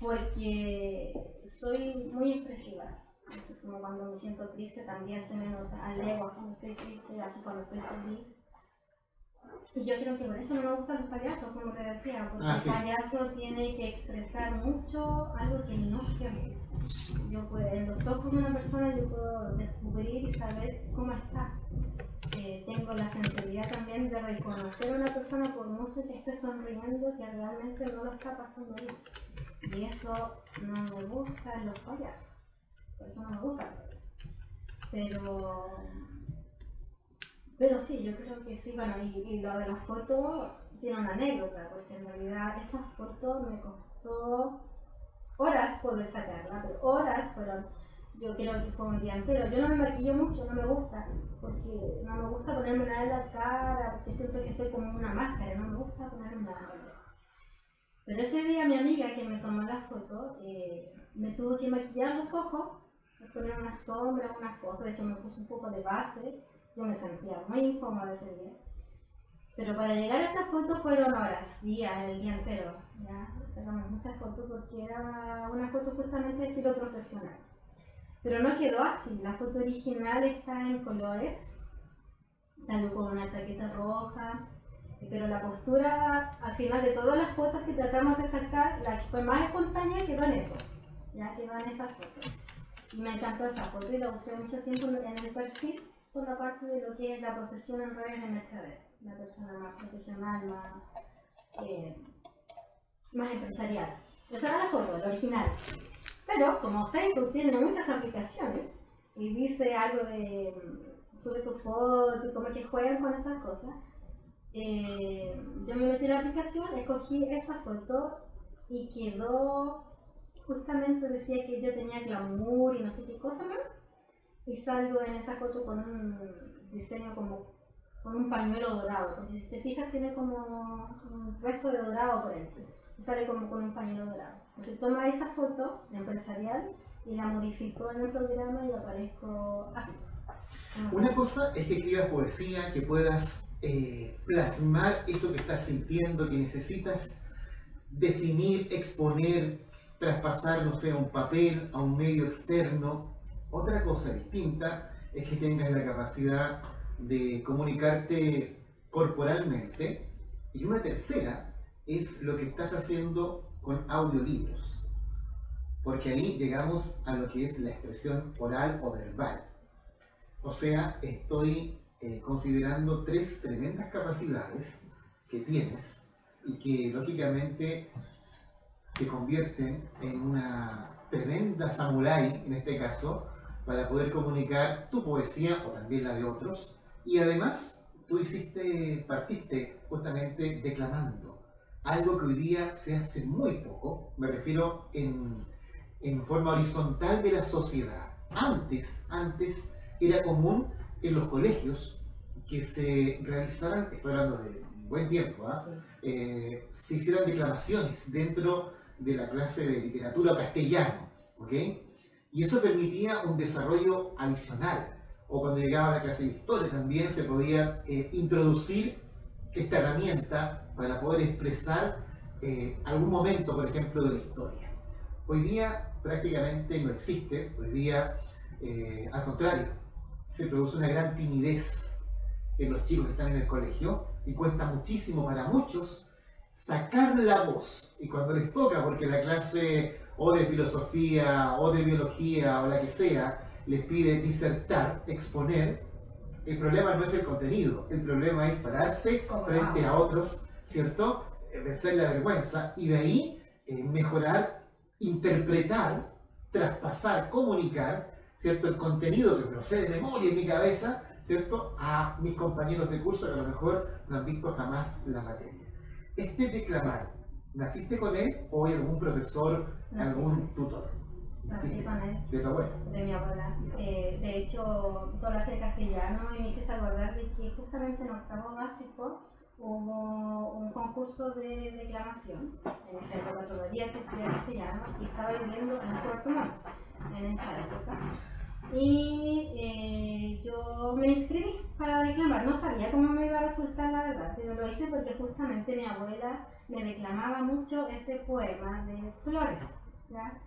Porque soy muy expresiva. Así como cuando me siento triste también se me nota a leguas cuando estoy triste, así cuando estoy feliz. Y yo creo que por eso no me gustan los payasos, como te decía, porque el payaso tiene que expresar mucho algo que no se ve. Yo puedo, en los ojos de una persona yo puedo descubrir y saber cómo está. tengo la sensibilidad también de reconocer a una persona por mucho que esté sonriendo que realmente no lo está pasando bien. Y eso no me gusta en los payasos. Por eso no me gusta. Pero sí, yo creo que sí. Bueno, y lo de las fotos tiene una anécdota, porque en realidad esa foto me costó horas poder sacarla, pero horas fueron. Yo creo que fue un día entero. Yo no me maquillo mucho, no me gusta, porque no me gusta ponerme nada en la cara, porque siento que estoy como una máscara, no me gusta ponerme nada. Pero ese día mi amiga que me tomó la foto me tuvo que maquillar los ojos, poner unas sombras, unas cosas, de hecho me puso un poco de base, yo me sentía muy incómoda ese día. Pero para llegar a esa foto fueron horas, días, el día entero. ¿Ya? Sacamos muchas fotos porque era una foto justamente de estilo profesional. Pero no quedó así, la foto original está en colores, salió con una chaqueta roja, pero la postura, al final de todas las fotos que tratamos de sacar, la que fue más espontánea quedó en eso, ya quedó en esa foto. Y me encantó esa foto y la usé mucho tiempo en el perfil por la parte de lo que es la profesión en redes de mercadeo, la persona más profesional, más empresarial. Esa era la foto, la original. Pero como Facebook tiene muchas aplicaciones y dice algo de sube tu foto y como que juegan con esas cosas, yo me metí en la aplicación, escogí esa foto y quedó, justamente decía que yo tenía glamour y no sé qué cosa más, y salgo en esa foto con un diseño como con un pañuelo dorado, porque si te fijas tiene como un resto de dorado por dentro, y sale como con un pañuelo dorado. Entonces toma esa foto empresarial y la modificó en el programa y aparezco así. Una cosa es que escribas poesía, que puedas plasmar eso que estás sintiendo, que necesitas definir, exponer, traspasar, no sé, a un papel, a un medio externo. Otra cosa distinta es que tengas la capacidad de comunicarte corporalmente. Y una tercera es lo que estás haciendo con audiolibros. Porque ahí llegamos a lo que es la expresión oral o verbal. O sea, estoy considerando tres tremendas capacidades que tienes y que lógicamente te convierten en una tremenda samurái, en este caso, para poder comunicar tu poesía o también la de otros. Y además, tú partiste justamente declamando, algo que hoy día se hace muy poco, me refiero en forma horizontal de la sociedad. Antes era común en los colegios que se realizaran, estoy hablando de un buen tiempo, se hicieran declamaciones dentro de la clase de literatura castellano, ¿ok? Y eso permitía un desarrollo adicional. O cuando llegaba a la clase de historia también se podía introducir esta herramienta para poder expresar algún momento, por ejemplo, de la historia. Hoy día prácticamente no existe, hoy día al contrario, se produce una gran timidez en los chicos que están en el colegio y cuesta muchísimo para muchos sacar la voz. Y cuando les toca, porque la clase o de filosofía o de biología o la que sea, les pide disertar, exponer, el problema no es el contenido, el problema es pararse frente a otros, ¿cierto? Vencer la vergüenza y de ahí mejorar, interpretar, traspasar, comunicar, ¿cierto? El contenido que me lo sé de memoria en mi cabeza, ¿cierto? A mis compañeros de curso que a lo mejor no han visto jamás la materia. Este declamar, ¿naciste con él o hay algún profesor, algún tutor? Nací con él. ¿De tu abuela? De mi abuela. De hecho, tú hablaste de castellano y me hiciste acordar de que justamente en octavo básico hubo un concurso de declamación. En esa época todavía existía castellano y estaba viviendo en Puerto Montt, en esa época. Y yo me inscribí para declamar. No sabía cómo me iba a resultar, la verdad, pero lo hice porque justamente mi abuela me declamaba mucho ese poema de Flores, ¿ya?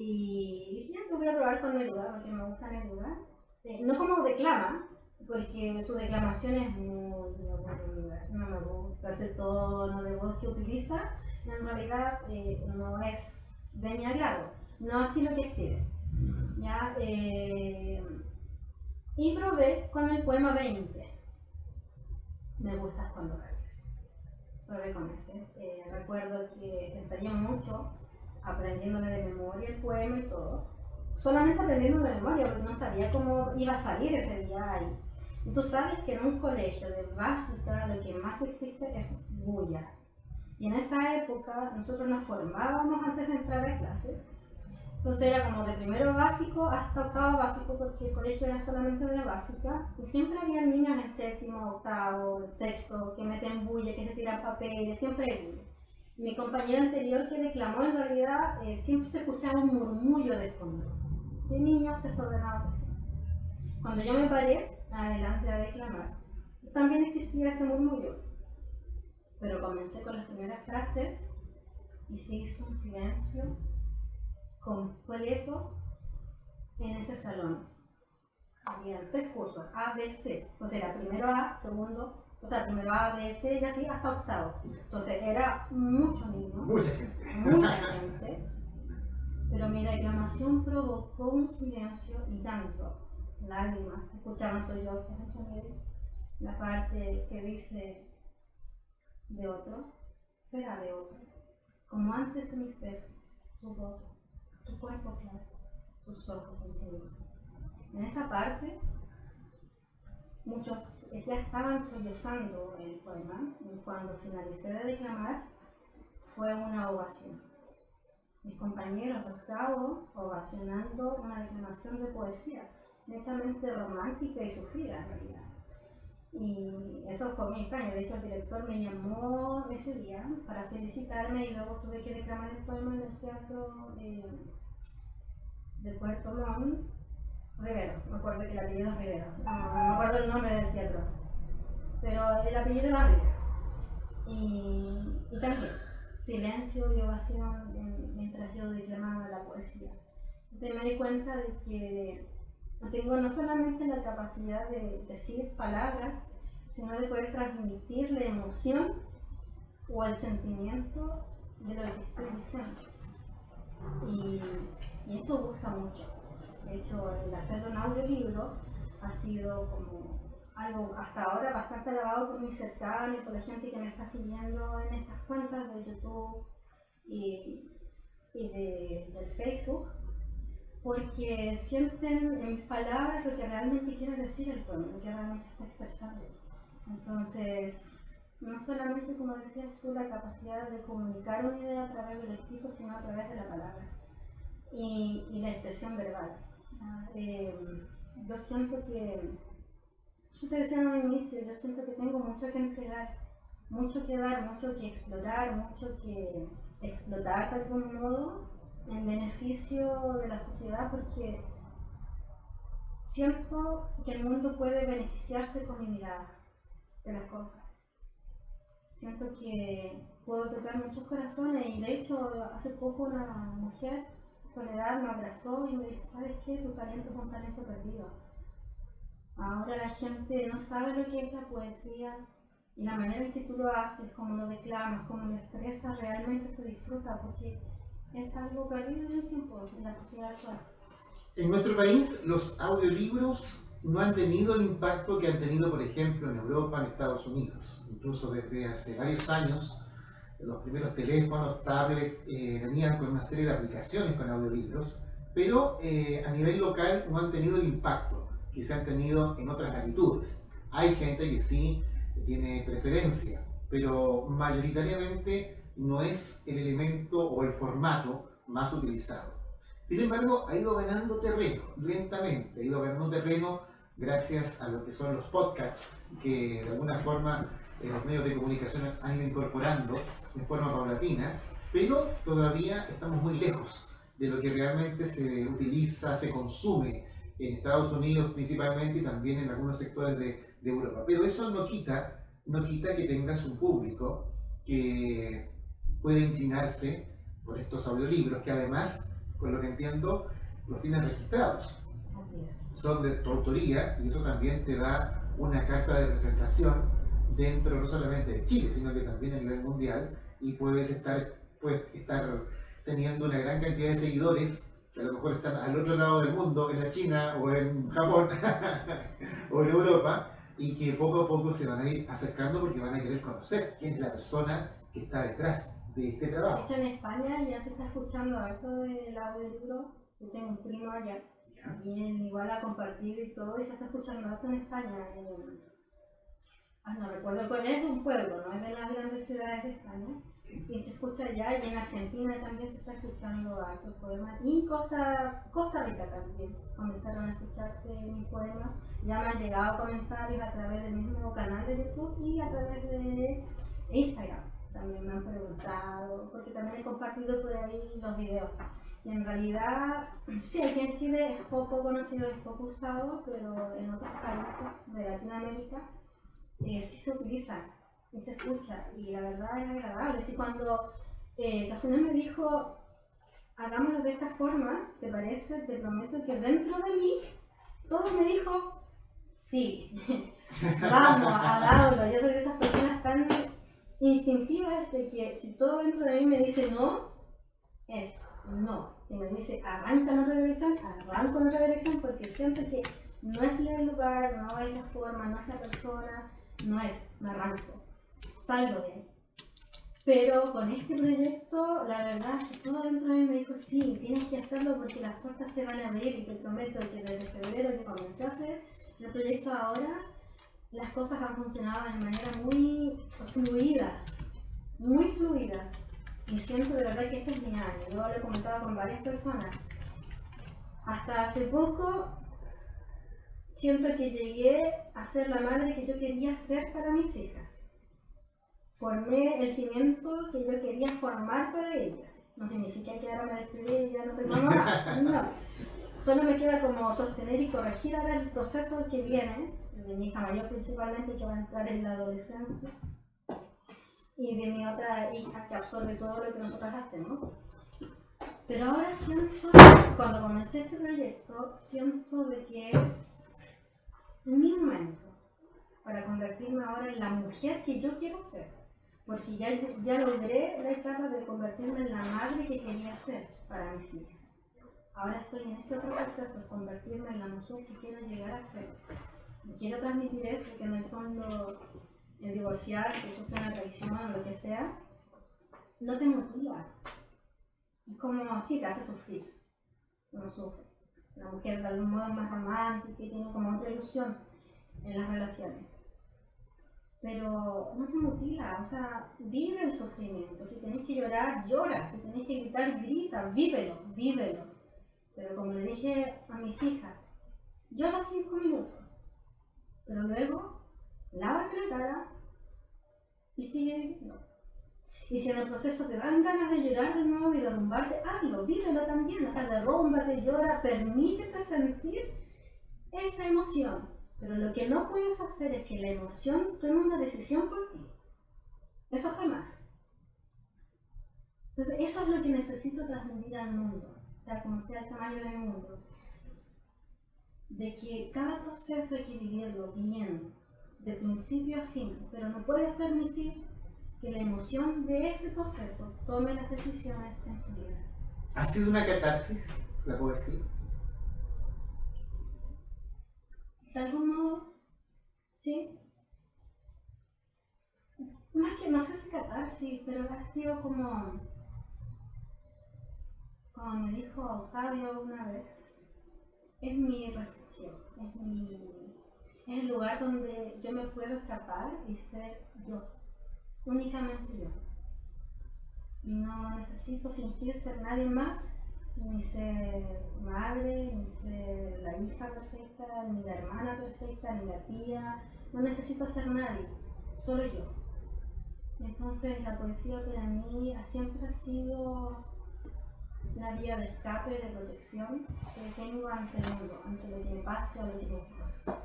Y dije, ya, lo voy a probar con Neruda, porque me gusta Neruda. No como declama, porque su declamación es muy aburrida, no me gusta ese tono de voz que utiliza, en realidad no es de mi agrado, no así lo que escribe. ¿Ya? Y probé con el poema 20, me gustas cuando ríes. Lo reconoces. Recuerdo que ensayé mucho, aprendiéndome de memoria el poema y todo. Solamente aprendiendo de memoria, porque no sabía cómo iba a salir ese día ahí. Y tú sabes que en un colegio de básica lo que más existe es bulla. Y en esa época nosotros nos formábamos antes de entrar a clase. Entonces era como de primero básico hasta octavo básico, porque el colegio era solamente una básica. Y siempre había niños en séptimo, octavo, sexto, que meten bulla, que se tiran papeles, siempre hay bulla. Y mi compañera anterior que declamó, en realidad, siempre se escuchaba un murmullo de fondo, de niños desordenados. Cuando yo me paré adelante a declamar, también existía ese murmullo. Pero comencé con las primeras frases y se hizo un silencio completo en ese salón. Había 3 cursos, A, B, C. Entonces era primero A, segundo, primero A, B, C y así hasta octavo. Entonces era mucho niño, Mucha gente. mucha gente. Pero mi declamación provocó un silencio y llanto, lágrimas. Escuchaban sollozos en medio. La parte que dice de otro, será de otro. Como antes de mis besos, tu voz, tu cuerpo claro, tus ojos encendidos. En esa parte, muchos ya estaban sollozando el poema, y cuando finalicé de declamar, fue una ovación. Mis compañeros de octavo ovacionando una declamación de poesía, netamente romántica y sufrida en realidad. Y eso fue muy extraño. De hecho, el director me llamó ese día para felicitarme y luego tuve que declamar el poema en el teatro de Puerto Montt, Rivero. Me acuerdo que el apellido es Rivero. No me acuerdo el nombre del teatro, pero el apellido era Rivero. Y también silencio y ovación mientras yo declamaba la poesía. Entonces me di cuenta de que tengo no solamente la capacidad de decir palabras, sino de poder transmitir la emoción o el sentimiento de lo que estoy diciendo. Y eso gusta mucho. De hecho, el hacer un audiolibro ha sido como algo hasta ahora bastante alabado por mis cercanos, por la gente que me está siguiendo en estas cuentas de YouTube y del Facebook, porque sienten en mis palabras lo que realmente quiere decir el poema, lo que realmente está expresando. Entonces, no solamente, como decías tú, la capacidad de comunicar una idea a través del escrito, sino a través de la palabra y la expresión verbal. Yo siento que, yo te decía en un inicio, yo siento que tengo mucho que entregar, mucho que dar, mucho que explorar, mucho que explotar de algún modo en beneficio de la sociedad, porque siento que el mundo puede beneficiarse con mi mirada de las cosas. Siento que puedo tocar muchos corazones y de hecho hace poco una mujer, Soledad, me abrazó y me dijo, ¿sabes qué? Tu talento es un talento perdido. Ahora la gente no sabe lo que es la poesía y la manera en que tú lo haces, cómo lo declamas, cómo lo expresas, realmente se disfruta porque es algo perdido en el tiempo, en la sociedad actual. En nuestro país, los audiolibros no han tenido el impacto que han tenido, por ejemplo, en Europa, en Estados Unidos. Incluso desde hace varios años, los primeros teléfonos, tablets, venían con una serie de aplicaciones con audiolibros, pero a nivel local no han tenido el impacto que se han tenido en otras latitudes. Hay gente que sí tiene preferencia, pero mayoritariamente no es el elemento o el formato más utilizado. Sin embargo, ha ido ganando terreno lentamente, ha ido ganando terreno gracias a lo que son los podcasts, que de alguna forma los medios de comunicación han ido incorporando en forma paulatina, pero todavía estamos muy lejos de lo que realmente se utiliza, se consume en Estados Unidos principalmente y también en algunos sectores de Europa. Pero eso no quita que tengas un público que puede inclinarse por estos audiolibros, que además, por lo que entiendo, los tienes registrados. Son de tu autoría y eso también te da una carta de presentación dentro no solamente de Chile, sino que también a nivel mundial, y puedes estar teniendo una gran cantidad de seguidores que a lo mejor están al otro lado del mundo, en la China o en Japón o en Europa, y que poco a poco se van a ir acercando porque van a querer conocer quién es la persona que está detrás de este De trabajo. hecho, en España ya se está escuchando harto del audiolibro. Yo tengo un primo allá, ¿Ya? y él igual ha compartido y todo, y se está escuchando harto en España. No recuerdo el pueblo, es de un pueblo, no es de las grandes ciudades de España. Y se escucha allá, y en Argentina también se está escuchando harto poemas. Y Costa Rica también comenzaron a escucharse mis poemas. Ya me han llegado comentarios a través del mismo canal de YouTube y a través de Instagram. También me han preguntado, porque también he compartido por ahí los videos. Y en realidad, sí, aquí en Chile es poco conocido, es poco usado, pero en otros países de Latinoamérica sí se utiliza y se escucha, y la verdad es agradable. Así cuando Cafuné me dijo, hagámoslo de esta forma, ¿te parece? Te prometo que dentro de mí todo me dijo, sí, vamos, hagámoslo. Yo soy de esas personas tan instintivas de que si todo dentro de mí me dice no, es no. Si me dice arranca en otra dirección, arranco en otra dirección, porque siento que no es el lugar, no es la forma, no es la persona, no es, me arranco, salgo bien. Pero con este proyecto, la verdad es que todo dentro de mí me dijo, sí, tienes que hacerlo porque las puertas se van a abrir, y te prometo que desde febrero que comencé a hacer el proyecto ahora, las cosas han funcionado de manera muy fluidas, muy fluidas. Y siento de verdad que este es mi año. Yo lo he comentado con varias personas. Hasta hace poco siento que llegué a ser la madre que yo quería ser para mis hijas. Formé el cimiento que yo quería formar para ellas. No significa que ahora me despedí y ya no soy mamá, no. Solo me queda como sostener y corregir ahora el proceso que viene, de mi hija mayor principalmente, que va a entrar en la adolescencia, y de mi otra hija que absorbe todo lo que nosotras hacemos. Pero ahora siento, cuando comencé este proyecto, siento de que es mi momento para convertirme ahora en la mujer que yo quiero ser. Porque ya logré la etapa de convertirme en la madre que quería ser para mis hijas. Ahora estoy en ese otro proceso, convertirme en la mujer que quiero llegar a ser. Y quiero transmitir eso, que en el fondo el divorciarse, sufrir una traición o lo que sea, no te motiva. Es como así, te hace sufrir. Uno sufre. La mujer de algún modo es más romántica y tiene como otra ilusión en las relaciones. Pero no te motiva, o sea, vive el sufrimiento. Si tenés que llorar, llora. Si tenés que gritar, grita. Vívelo, vívelo. Pero como le dije a mis hijas, llora 5 minutos. Pero luego, lávate la cara y sigue viviendo. Y si en el proceso te dan ganas de llorar de nuevo y derrumbarte, hazlo, vívelo también. O sea, derrúmbate, llora, permítete sentir esa emoción. Pero lo que no puedes hacer es que la emoción tome una decisión por ti. Eso jamás. Entonces, eso es lo que necesito transmitir al mundo, o sea, como sea el tamaño del mundo. De que cada proceso hay que vivirlo bien, de principio a fin, pero no puedes permitir que la emoción de ese proceso tome las decisiones en tu vida. ¿Ha sido una catarsis la poesía? De algún modo, sí. Más que no sé si catarsis, pero ha sido como me dijo Octavio una vez, es mi refugio, es el lugar donde yo me puedo escapar y ser yo, únicamente yo. Y no necesito fingir ser nadie más, ni ser madre, ni ser la hija perfecta, ni la hermana perfecta, ni la tía. No necesito ser nadie, solo yo. Y entonces la poesía para mí siempre ha sido la vía de escape, de protección que tengo ante el mundo, ante lo que me pase o lo que me ocurra.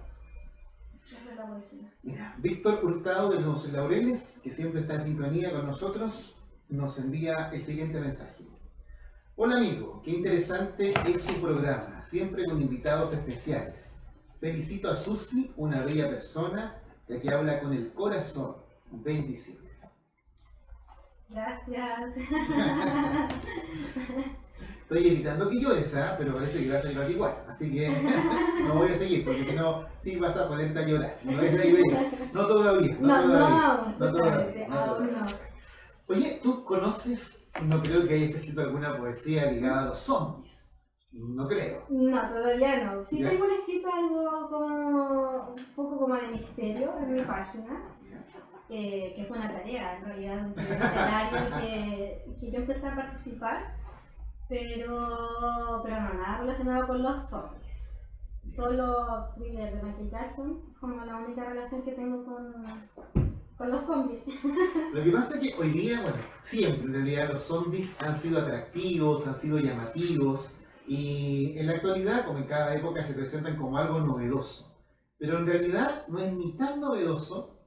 Esa es la poesía. Mira, Víctor Hurtado de los Laureles, que siempre está en sintonía con nosotros, nos envía el siguiente mensaje. Hola amigo, qué interesante es su programa, siempre con invitados especiales. Felicito a Susi, una bella persona, ya que habla con el corazón. Bendiciones. Gracias. Estoy evitando que llores, ¿ah? Pero parece que vas a llorar igual. Así que no voy a seguir, porque si no, sí vas a ponerte a llorar. No es la idea. No todavía. No, todavía. No todavía. No todavía. Oye, ¿tú conoces, no creo que hayas escrito alguna poesía ligada a los zombies? No creo. No, todavía no. Sí tengo escrito algo como, un poco como de misterio en mi página, que fue una tarea, en realidad, un proyecto literario que yo empecé a participar, pero no nada relacionado con los zombies. Solo thriller de Michael Jackson, como la única relación que tengo con los zombies. Lo que pasa es que hoy día, bueno, siempre en realidad los zombies han sido atractivos, han sido llamativos, y en la actualidad, como en cada época, se presentan como algo novedoso. Pero en realidad no es ni tan novedoso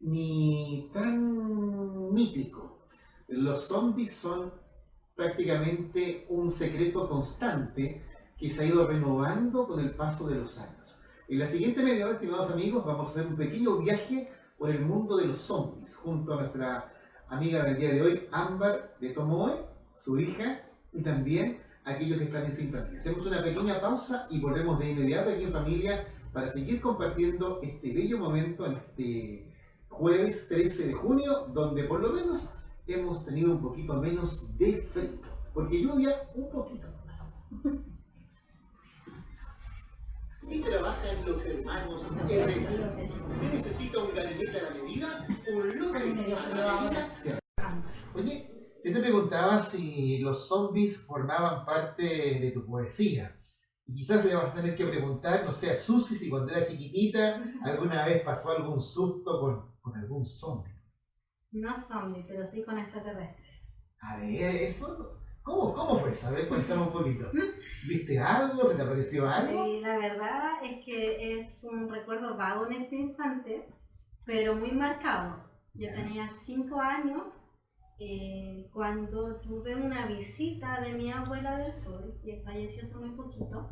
ni tan mítico. Los zombies son prácticamente un secreto constante que se ha ido renovando con el paso de los años. En la siguiente media hora, estimados amigos, vamos a hacer un pequeño viaje por el mundo de los zombies, junto a nuestra amiga del día de hoy, Ámbar de Tomoe, su hija, y también aquellos que están en sintonía. Hacemos una pequeña pausa y volvemos de inmediato aquí en familia para seguir compartiendo este bello momento en este jueves 13 de junio, donde por lo menos hemos tenido un poquito menos de frío, porque lluvia un poquito más. Si trabajan los hermanos Herrera, ¿usted necesita un gabinete a la medida? ¿Un López a la medida? Oye, yo te preguntaba si los zombies formaban parte de tu poesía. Y quizás le vas a tener que preguntar, no sé, a Susi si cuando era chiquitita alguna vez pasó algún susto con algún zombie. No zombie, pero sí con extraterrestres. A ver, eso, ¿cómo fue eso? A ver, cuéntame un poquito. ¿Viste algo? ¿Se te apareció algo? Sí, la verdad es que es un recuerdo vago en este instante, pero muy marcado. Yo tenía 5 años cuando tuve una visita de mi abuela del sur, que falleció hace muy poquito.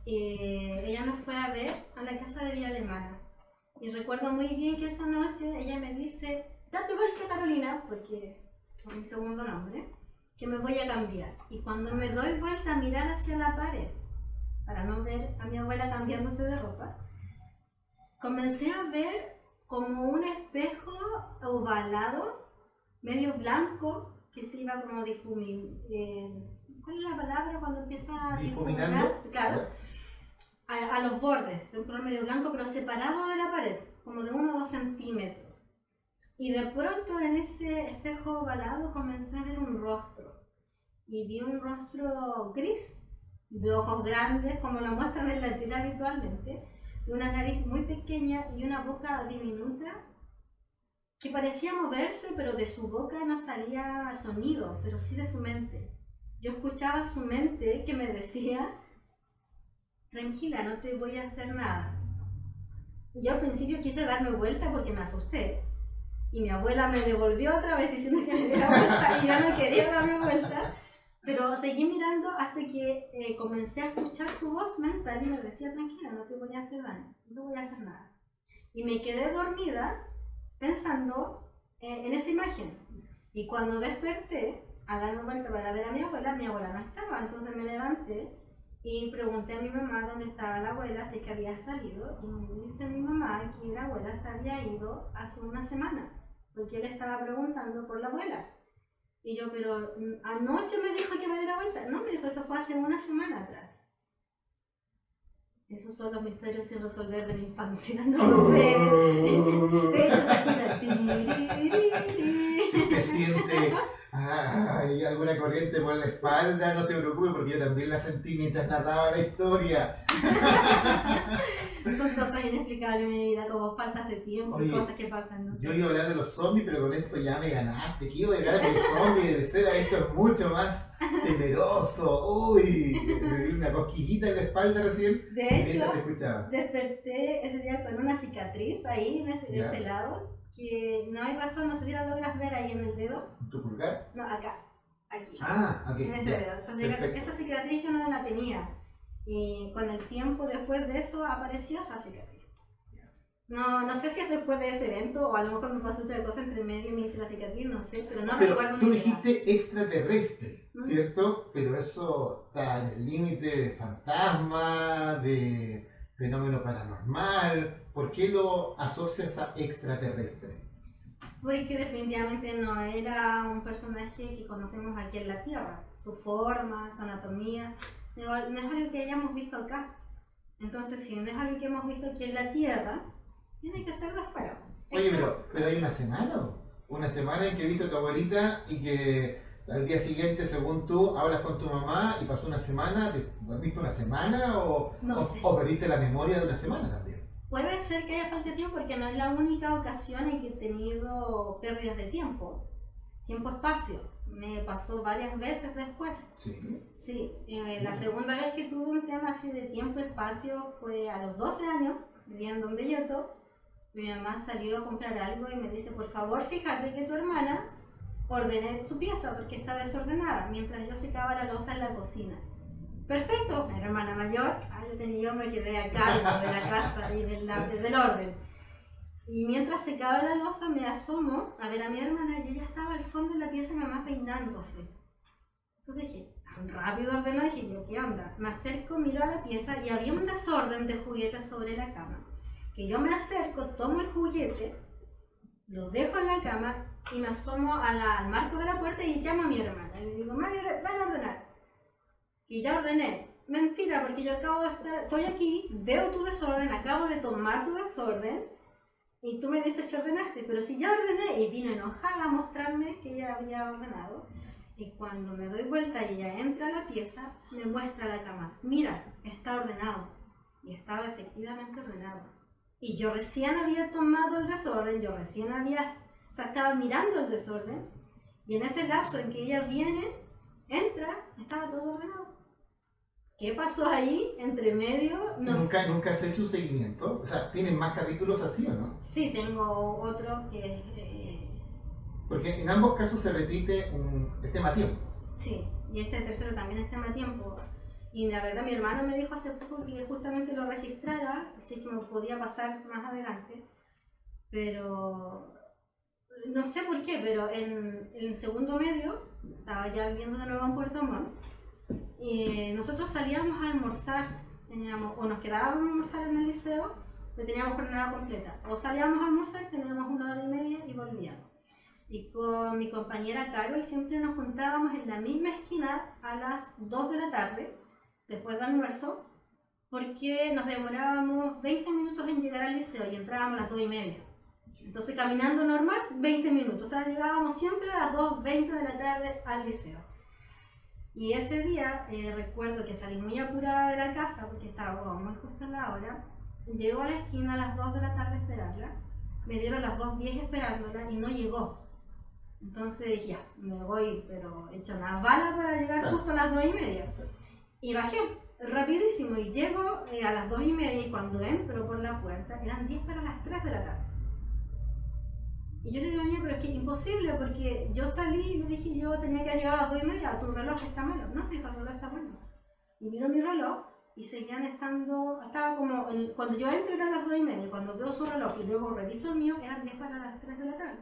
Ella nos fue a ver a la casa de Villa Alemana. Y recuerdo muy bien que esa noche ella me dice: date vuelta, Carolina, porque es mi segundo nombre, que me voy a cambiar. Y cuando me doy vuelta a mirar hacia la pared, para no ver a mi abuela cambiándose de ropa, comencé a ver como un espejo ovalado, medio blanco, que se iba como difuminando. ¿Cuál es la palabra cuando empieza a difuminar? Claro, a los bordes, de un color medio blanco, pero separado de la pared, como de 1 o 2 centímetros. Y de pronto en ese espejo ovalado comencé a ver un rostro. Y vi un rostro gris, de ojos grandes, como lo muestran en la tira habitualmente, de una nariz muy pequeña y una boca diminuta que parecía moverse, pero de su boca no salía sonido, pero sí de su mente. Yo escuchaba su mente que me decía: tranquila, no te voy a hacer nada. Yo al principio quise darme vuelta porque me asusté, y mi abuela me devolvió otra vez diciendo que me diera vuelta, y yo no quería darme vuelta, pero seguí mirando hasta que comencé a escuchar su voz mental y me decía: tranquila, no te voy a hacer daño, no te voy a hacer nada. Y me quedé dormida pensando en esa imagen, y cuando desperté a darme vuelta para ver a mi abuela no estaba. Entonces me levanté y pregunté a mi mamá dónde estaba la abuela, si es que había salido, y me dice mi mamá que la abuela se había ido hace una semana, porque él estaba preguntando por la abuela. Y yo: pero anoche me dijo que me diera vuelta. No, me dijo, eso fue hace una semana atrás. Esos son los misterios sin resolver de mi infancia, no lo sé. De hecho, Si te siente hay alguna corriente por la espalda, no se preocupe porque yo también la sentí mientras narraba la historia. Son cosas inexplicables en mi vida, como faltas de tiempo. Oye, y cosas que pasan. No sé. Yo iba a hablar de los zombies, pero con esto ya me ganaste. Que iba a hablar de zombies, de ser a esto es mucho más temeroso. Uy, me dio una cosquillita en la espalda recién. De hecho, te escuchaba. desperté ese día con una cicatriz ahí en ese lado, que no hay razón, no sé si la logras ver ahí en el dedo. ¿Tu pulgar? No, acá, aquí. Ok. En ese dedo. Esa cicatriz yo no la tenía. Y con el tiempo después de eso apareció esa cicatriz. No sé si es después de ese evento o a lo mejor me pasó otra cosa entre medio y me hice la cicatriz, no sé, pero no recuerdo. Tú dijiste extraterrestre. ¿cierto? Pero eso está en el límite de fantasma, de fenómeno paranormal. ¿Por qué lo asocias a extraterrestre? Porque definitivamente no era un personaje que conocemos aquí en la Tierra. Su forma, su anatomía, no es algo que hayamos visto acá. Entonces, si no es algo que hemos visto aquí en la Tierra, tiene que ser de afuera. Oye, pero hay una semana, ¿o? Una semana en que viste a tu abuelita y que al día siguiente, según tú, hablas con tu mamá y pasó una semana, ¿dormiste una semana No sé. o perdiste la memoria de una semana también? Puede ser que haya falta tiempo porque no es la única ocasión en que he tenido pérdidas de tiempo. Tiempo-espacio. Me pasó varias veces después. Sí. Sí, la segunda vez que tuve un tema así de tiempo-espacio fue a los 12 años, viviendo en Belloto. Mi mamá salió a comprar algo y me dice, por favor, fíjate que tu hermana ordene su pieza porque está desordenada, mientras yo secaba la loza en la cocina. Perfecto, mi hermana mayor, yo me quedé a cargo de la casa y del orden. Y mientras secaba la loza me asomo a ver a mi hermana y ella estaba al fondo de la pieza y mi mamá peinándose. Entonces dije, tan rápido ordenó, dije yo, ¿qué onda? Me acerco, miro a la pieza y había un desorden de juguetes sobre la cama. Que yo me acerco, tomo el juguete, lo dejo en la cama y me asomo al marco de la puerta y llamo a mi hermana. Y le digo, Mari, ven a ordenar. Y ya ordené. Mentira, porque yo acabo de estar, estoy aquí, veo tu desorden, acabo de tomar tu desorden y tú me dices que ordenaste, pero si ya ordené, y vino enojada a mostrarme que ella había ordenado. Y cuando me doy vuelta y ella entra a la pieza, me muestra la cama. Mira, está ordenado. Y estaba efectivamente ordenado. Y yo recién había tomado el desorden, estaba mirando el desorden. Y en ese lapso en que ella viene, entra, estaba todo ordenado. ¿Qué pasó ahí entre medio? ¿Nunca has hecho un seguimiento? O sea, ¿tienen más capítulos así o no? Sí, tengo otro que porque en ambos casos se repite el tema tiempo. Sí, y este tercero también es tema tiempo. Y la verdad mi hermano me dijo hace poco que justamente lo registrara, así que me podía pasar más adelante. Pero no sé por qué, pero en el segundo medio, estaba ya viviendo de nuevo en Puerto Montt, y nosotros salíamos a almorzar, o nos quedábamos a almorzar en el liceo, que teníamos jornada completa, o salíamos a almorzar, teníamos 1 hora y media y volvíamos. Y con mi compañera Carol siempre nos juntábamos en la misma esquina a las 2 de la tarde, después del almuerzo, porque nos demorábamos 20 minutos en llegar al liceo y entrábamos a las 2:30. Entonces caminando normal, 20 minutos, o sea, llegábamos siempre a las 2:20 de la tarde al liceo. Y ese día recuerdo que salí muy apurada de la casa porque estaba muy justo en la hora. Llego a la esquina a las 2 de la tarde a esperarla, me dieron las 2:10 esperándola y no llegó. Entonces dije, ya, me voy, pero hecha una bala para llegar justo a las 2:30. Y bajé rapidísimo y llego a las 2:30 y cuando entro por la puerta eran 10 para las 3 de la tarde. Y yo le digo a mí, pero es que es imposible porque yo salí y le dije, yo tenía que llegar a las 2:30, tu reloj está malo. No, mi reloj está bueno. Y miro mi reloj y seguían estando, estaba como, cuando yo entro eran las 2:30, cuando veo su reloj y luego reviso el mío eran 10 para las 3 de la tarde.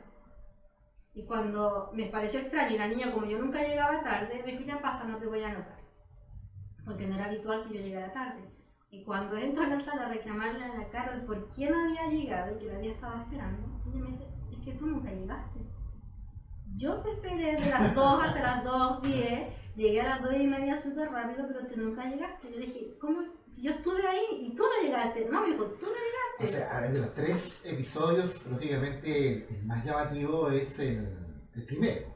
Y cuando me pareció extraño y la niña, como yo nunca llegaba tarde, me dijo, ya pasa, no te voy a anotar. Porque no era habitual que yo llegara tarde. Y cuando entro a la sala a reclamarle a la Carol por quién había llegado y que la había estado esperando, ella me dice, es que tú nunca llegaste. Yo te esperé de las 2 hasta las 2:10, llegué a las 2:30 súper rápido, pero tú nunca llegaste. Yo le dije, ¿cómo? Yo estuve ahí y tú no llegaste. No, me dijo, tú no llegaste. O sea, a ver, de los 3 episodios, lógicamente el más llamativo es el primero.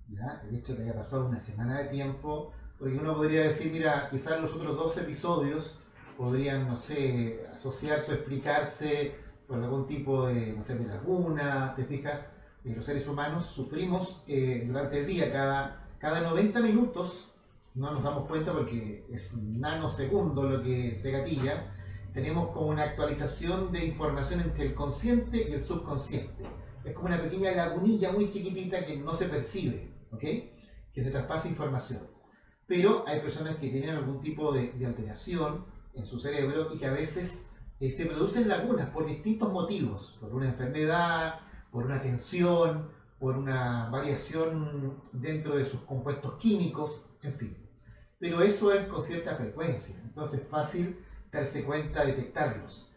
¿Ya? El hecho de que haya pasado una semana de tiempo, porque uno podría decir, mira, quizás los otros 2 episodios podrían, no sé, asociarse o explicarse por algún tipo de, no sé, de laguna, ¿te fijas? Los seres humanos sufrimos durante el día, cada 90 minutos, no nos damos cuenta porque es un nanosegundo lo que se gatilla, tenemos como una actualización de información entre el consciente y el subconsciente. Es como una pequeña lagunilla muy chiquitita que no se percibe, ¿ok? Que se traspasa información. Pero hay personas que tienen algún tipo de alteración en su cerebro y que a veces se producen lagunas por distintos motivos, por una enfermedad, por una tensión, por una variación dentro de sus compuestos químicos, en fin. Pero eso es con cierta frecuencia, entonces es fácil darse cuenta, detectarlos,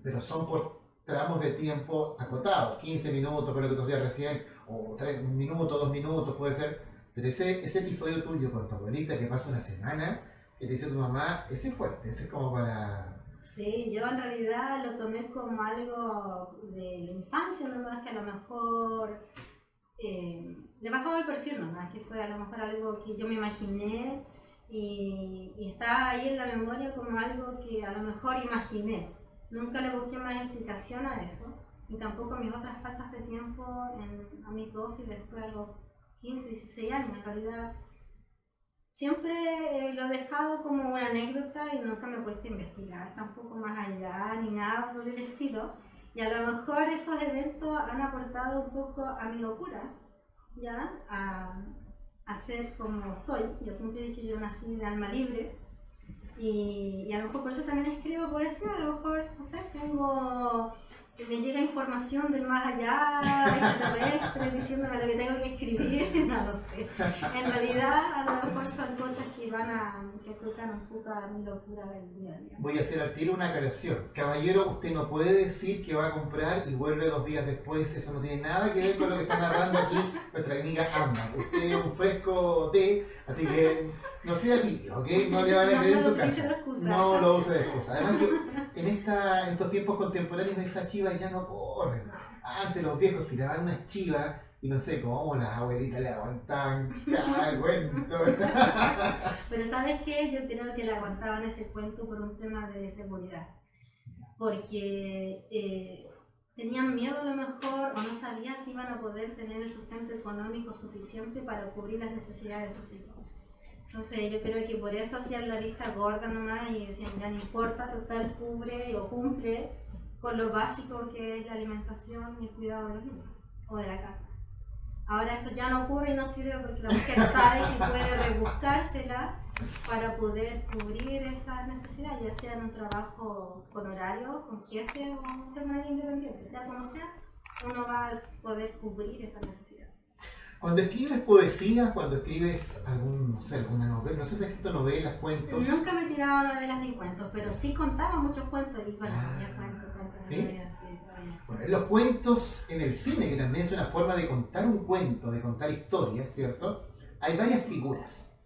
pero son por tramos de tiempo acotados, 15 minutos, por lo que tú decías recién, o 3 minutos, 2 minutos puede ser, pero ese episodio tuyo con tu abuelita que pasa una semana, que te dice tu mamá, ese es fuerte, ese es como para... Sí, yo en realidad lo tomé como algo de la infancia, nomás que a lo mejor le bajaba el perfil, nomás que fue a lo mejor algo que yo me imaginé y está ahí en la memoria como algo que a lo mejor imaginé. Nunca le busqué más explicación a eso, ni tampoco mis otras faltas de tiempo a mis 12 y después a los 15, 16 años. En realidad siempre lo he dejado como una anécdota y nunca me he puesto a investigar tampoco más allá ni nada por el estilo. Y a lo mejor esos eventos han aportado un poco a mi locura, ¿ya? A ser como soy. Yo siempre he dicho, yo nací de alma libre. Y a lo mejor por eso también escribo poesía, a lo mejor, no sé, me llega información del más allá, extraterrestre, diciéndome lo que tengo que escribir, no lo sé. En realidad, a lo mejor son cosas que tocan un poco a mi locura del día a día. Voy a hacer al tiro una aclaración. Caballero, usted no puede decir que va a comprar y vuelve 2 días después. Eso no tiene nada que ver con lo que está narrando aquí nuestra amiga Ámbar. Usted es un fresco té, así que no sea pillo, ¿ok? No le van a creer en su casa. No lo use de excusa. Además, en estos tiempos contemporáneos esas chivas ya no corren. Antes los viejos tiraban unas chivas y no sé cómo las abuelitas le aguantaban cada cuento. Pero ¿sabes qué? Yo creo que le aguantaban ese cuento por un tema de seguridad. Porque tenían miedo a lo mejor o no sabían si iban a poder tener el sustento económico suficiente para cubrir las necesidades de sus hijos. Entonces yo creo que por eso hacían la vista gorda nomás y decían, ya no importa, total cubre o cumple con lo básico que es la alimentación y el cuidado de los niños o de la casa. Ahora eso ya no ocurre y no sirve porque la mujer sabe que puede rebuscársela para poder cubrir esas necesidades, ya sea en un trabajo con horario, con jefe o de manera independiente, sea como sea, uno va a poder cubrir esa necesidad. Cuando escribes poesía, cuando escribes alguna novela, no sé si has escrito novelas, cuentos. Nunca me tiraba novelas ni cuentos, pero sí contaba muchos cuentos y bueno, había cuentos, ¿sí? Novelas, Bueno, en los cuentos en el cine, que también es una forma de contar un cuento, de contar historias, ¿cierto? Hay varias figuras.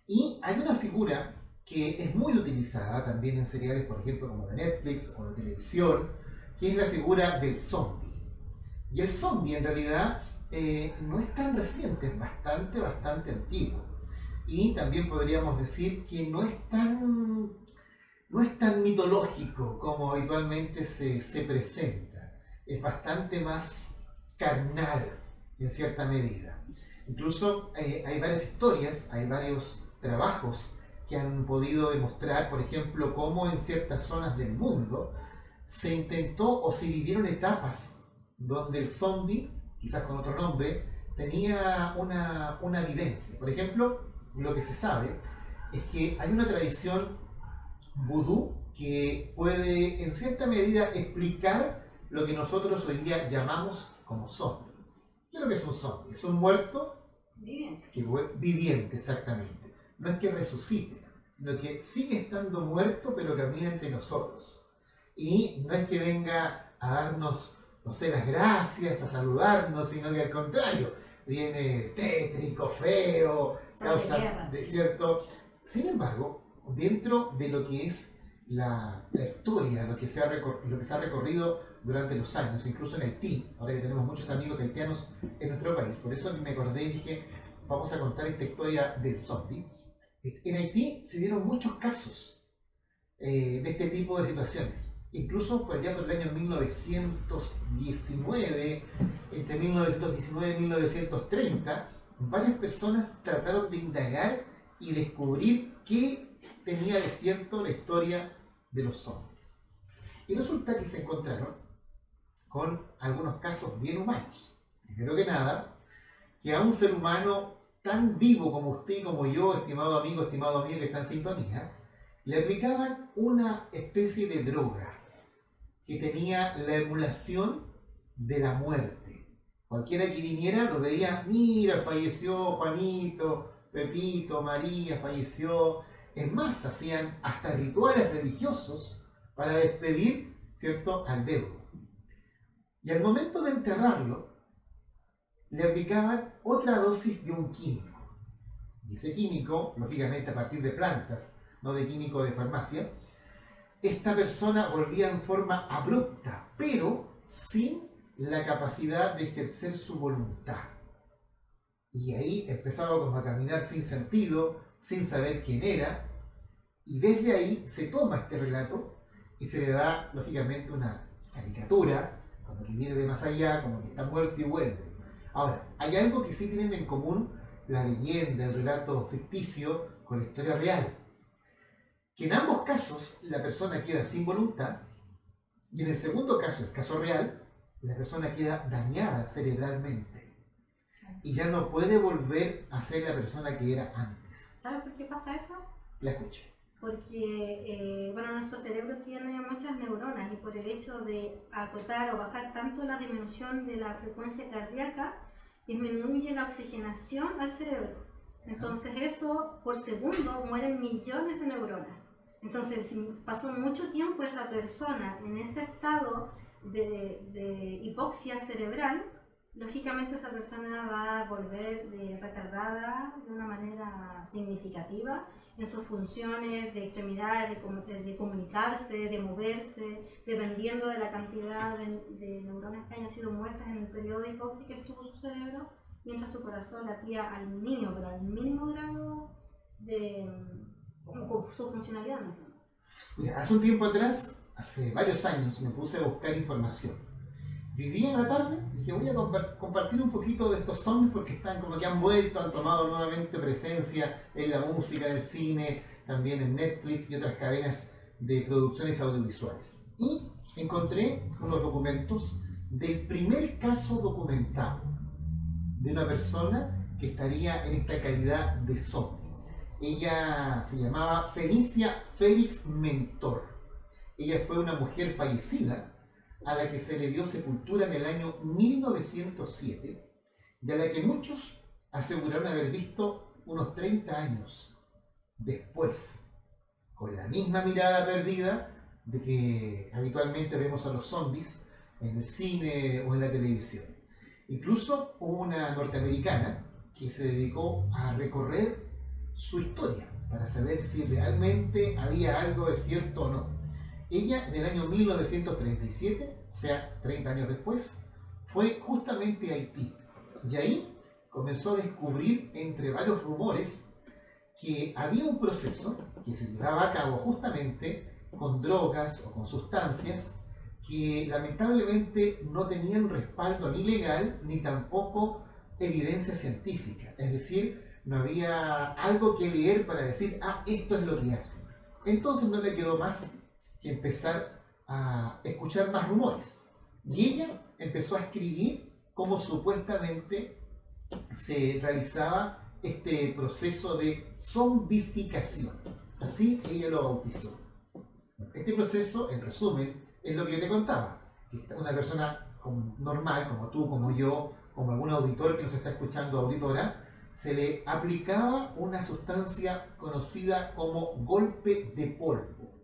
Y hay una figura que es muy utilizada también en seriales, por ejemplo, como de Netflix o de televisión, que es la figura del zombie. Y el zombie en realidad no es tan reciente, es bastante antiguo. Y también podríamos decir que no es tan mitológico como habitualmente se presenta. Es bastante más carnal en cierta medida. Incluso hay varias historias, hay varios trabajos que han podido demostrar, por ejemplo, cómo en ciertas zonas del mundo se intentó o se vivieron etapas donde el zombie, quizás con otro nombre, tenía una vivencia. Por ejemplo, lo que se sabe es que hay una tradición vudú que puede en cierta medida explicar lo que nosotros hoy día llamamos como zombie. ¿Qué es lo que es un zombie? Es un muerto viviente, exactamente. No es que resucite, sino que sigue estando muerto pero camina entre nosotros. Y no es que venga a darnos, no sé, las gracias, a saludarnos, sino que al contrario, viene tétrico, feo, causa desierto. Sin embargo, dentro de lo que es la historia, lo que se ha recorrido durante los años, incluso en Haití, ahora que tenemos muchos amigos haitianos en nuestro país, por eso me acordé y dije, vamos a contar esta historia del zombie. En Haití se dieron muchos casos de este tipo de situaciones. Incluso por allá por el año 1919, entre 1919 y 1930, varias personas trataron de indagar y descubrir qué tenía de cierto la historia de los zombies. Y resulta que se encontraron con algunos casos bien humanos. Primero que nada, que a un ser humano tan vivo como usted y como yo, estimado amigo que está en sintonía, le aplicaban una especie de droga que tenía la emulación de la muerte. Cualquiera que viniera lo veía, mira, falleció Juanito, Pepito, María, falleció. Es más, hacían hasta rituales religiosos para despedir, ¿cierto?, al deudo. Y al momento de enterrarlo, le aplicaban otra dosis de un químico. Y ese químico, lógicamente a partir de plantas, no de químico de farmacia, esta persona volvía en forma abrupta, pero sin la capacidad de ejercer su voluntad. Y ahí empezaba como a caminar sin sentido, sin saber quién era, y desde ahí se toma este relato y se le da, lógicamente, una caricatura, como que viene de más allá, como que está muerto y vuelve. Ahora, hay algo que sí tienen en común la leyenda, el relato ficticio con la historia real, que en ambos casos la persona queda sin voluntad, y en el segundo caso, el caso real, la persona queda dañada cerebralmente y ya no puede volver a ser la persona que era antes. ¿Sabes por qué pasa eso? La escucho. Porque, bueno, nuestro cerebro tiene muchas neuronas y por el hecho de acotar o bajar tanto la disminución de la frecuencia cardíaca, disminuye la oxigenación al cerebro. Entonces eso, por segundo, mueren millones de neuronas. Entonces, si pasó mucho tiempo esa persona en ese estado de hipoxia cerebral, lógicamente esa persona va a volver retardada de una manera significativa en sus funciones de extremidades, de comunicarse, de moverse, dependiendo de la cantidad de neuronas que hayan sido muertas en el periodo de hipoxia que estuvo su cerebro, mientras su corazón latía al mínimo, pero al mínimo grado de su funcionalidad. Mira, hace un tiempo atrás, hace varios años, me puse a buscar información. Vivía en la tarde y dije, voy a compartir un poquito de estos zombies porque están como que han vuelto, han tomado nuevamente presencia en la música, en el cine, también en Netflix y otras cadenas de producciones audiovisuales. Y encontré unos documentos del primer caso documentado de una persona que estaría en esta calidad de zombie. Ella se llamaba Felicia Félix Mentor. Ella fue una mujer fallecida a la que se le dio sepultura en el año 1907 y a la que muchos aseguraron haber visto unos 30 años después, con la misma mirada perdida de que habitualmente vemos a los zombies en el cine o en la televisión. Incluso hubo una norteamericana que se dedicó a recorrer su historia para saber si realmente había algo de cierto o no. Ella, en el año 1937, o sea, 30 años después, fue justamente a Haití. Y ahí comenzó a descubrir, entre varios rumores, que había un proceso que se llevaba a cabo justamente con drogas o con sustancias que lamentablemente no tenían respaldo ni legal ni tampoco evidencia científica. Es decir, no había algo que leer para decir, esto es lo que hacen. Entonces no le quedó más que empezar a escuchar más rumores. Y ella empezó a escribir cómo supuestamente se realizaba este proceso de zombificación. Así ella lo bautizó. Este proceso, en resumen, es lo que yo te contaba. Una persona normal, como tú, como yo, como algún auditor que nos está escuchando, auditora, se le aplicaba una sustancia conocida como golpe de polvo.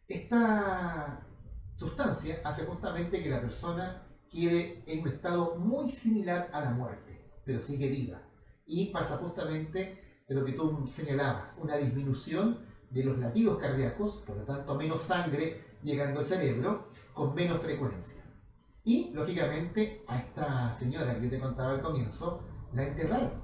Esta sustancia hace justamente que la persona quede en un estado muy similar a la muerte, pero sigue viva. Y pasa justamente de lo que tú señalabas, una disminución de los latidos cardíacos, por lo tanto menos sangre llegando al cerebro, con menos frecuencia. Y, lógicamente, a esta señora que yo te contaba al comienzo, la enterraron.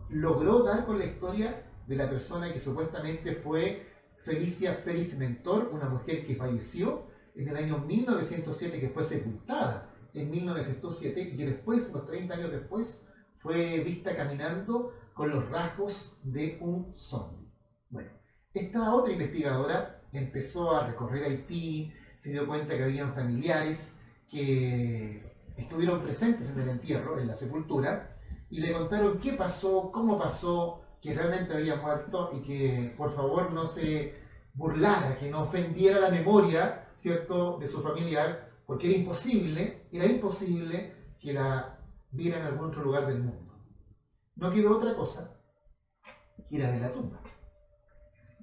Logró dar con la historia de la persona que supuestamente fue Felicia Félix Mentor, una mujer que falleció en el año 1907, que fue sepultada en 1907 y que después, unos 30 años después, fue vista caminando con los rasgos de un zombie. Bueno, esta otra investigadora empezó a recorrer Haití, se dio cuenta que habían familiares que estuvieron presentes en el entierro, en la sepultura, y le contaron qué pasó, cómo pasó, que realmente había muerto y que por favor no se burlara, que no ofendiera la memoria, ¿cierto?, de su familiar, porque era imposible que la viera en algún otro lugar del mundo. No quedó otra cosa que ir a ver la tumba.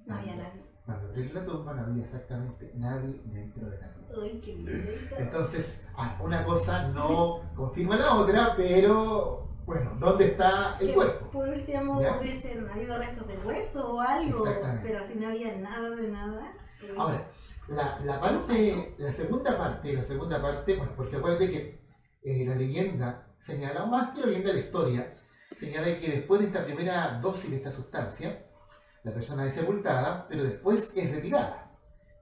No había nadie. Cuando abrí la tumba no había exactamente nadie dentro de la tumba. Uy, qué lindo. Entonces, una cosa no confirma la otra, pero bueno, ¿dónde está el Que cuerpo? por último ¿Ya? hubiesen habido restos de hueso o algo, Exactamente. pero si no había nada de nada. Ahora, la segunda parte, bueno, porque acuérdate que la leyenda señala, o más que la leyenda de la historia, señala que después de esta primera dosis de esta sustancia, la persona es sepultada, pero después es retirada.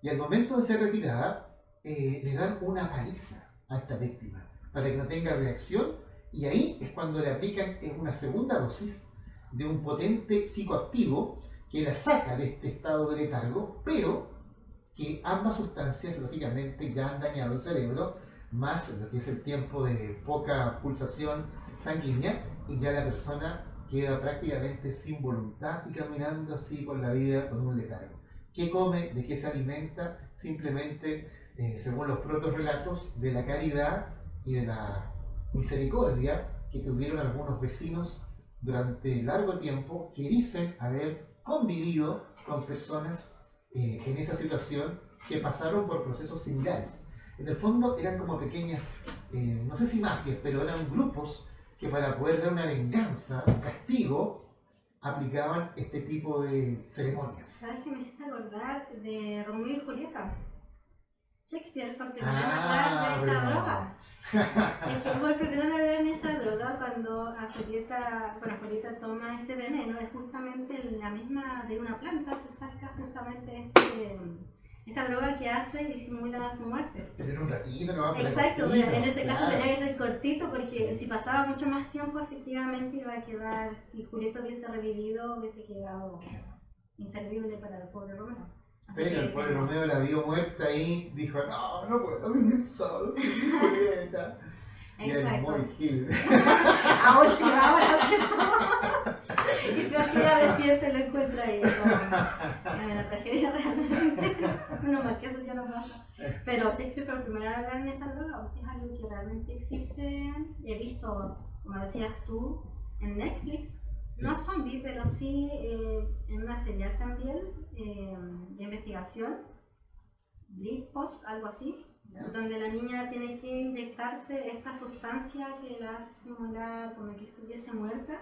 Y al momento de ser retirada, le dan una paliza a esta víctima para que no tenga reacción, y ahí es cuando le aplican una segunda dosis de un potente psicoactivo que la saca de este estado de letargo, pero que ambas sustancias lógicamente ya han dañado el cerebro, más lo que es el tiempo de poca pulsación sanguínea, y ya la persona queda prácticamente sin voluntad y caminando así por la vida con un letargo. ¿Qué come? ¿De qué se alimenta? Simplemente, según los propios relatos, de la caridad y de la misericordia que tuvieron algunos vecinos durante largo tiempo, que dicen haber convivido con personas en esa situación que pasaron por procesos similares. En el fondo eran como pequeñas, no sé si mafias, pero eran grupos que para poder dar una venganza, un castigo, aplicaban este tipo de ceremonias. ¿Sabes qué me hiciste acordar de Romeo y Julieta? Shakespeare por primera vez hablar de esa droga. Es que por primera vez en esa droga, cuando a Julieta toma este veneno, es justamente la misma de una planta, se saca justamente esta droga que hace y simula su muerte. Pero en un ratito, no va a Exacto, pero en ese caso tenía que ser cortito porque si pasaba mucho más tiempo, efectivamente iba a quedar, si Julieta hubiese revivido, hubiese quedado inservible para el pobre Romeo. Pero el pobre Romeo la vio muerta y dijo, no puedo vivir solo sin Julieta. Y el Exacto. Moy Hill. A última hora, ¿cierto? Y creo que ella despierta y lo encuentra ahí. Como una tragedia realmente. No más que eso ya no pasa. Pero Shakespeare por primera vez hablar en esa droga, o sea, es algo que realmente existe. He visto, como decías tú, en Netflix. No zombie, pero sí en una serie también de investigación, Bleed Post, algo así, donde la niña tiene que inyectarse esta sustancia que la hace simular como que estuviese muerta,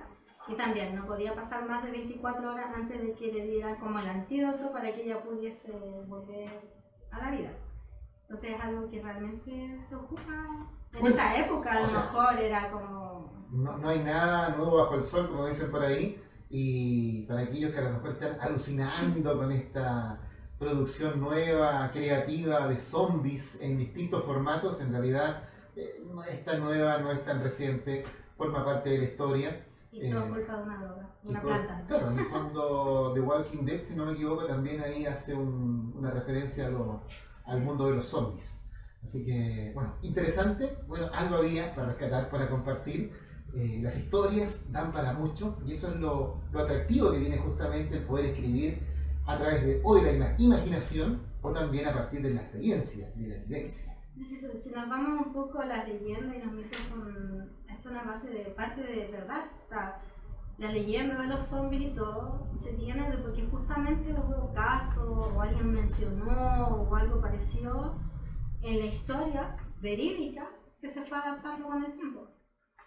y también no podía pasar más de 24 horas antes de que le dieran como el antídoto para que ella pudiese volver a la vida. Entonces es algo que realmente se ocupa en esa época, a lo mejor era como... No hay nada nuevo bajo el sol, como dicen por ahí, y para aquellos que a lo mejor están alucinando con esta producción nueva, creativa de zombies en distintos formatos, en realidad no es tan nueva, no es tan reciente, forma parte de la historia. Y todo culpa de una droga, una planta. Claro, en el fondo The Walking Dead, si no me equivoco, también ahí hace una referencia al mundo de los zombies. Así que, bueno, interesante, bueno, algo había para rescatar, para compartir. Las historias dan para mucho y eso es lo atractivo que tiene justamente el poder escribir a través de la imaginación o también a partir de la experiencia, de la vivencia. Si nos vamos un poco a las leyendas y nos metemos es una base de parte de verdad. O sea, la leyenda de los zombies y todo se tiene porque justamente hubo casos o alguien mencionó o algo pareció en la historia verídica que se fue adaptando con el tiempo.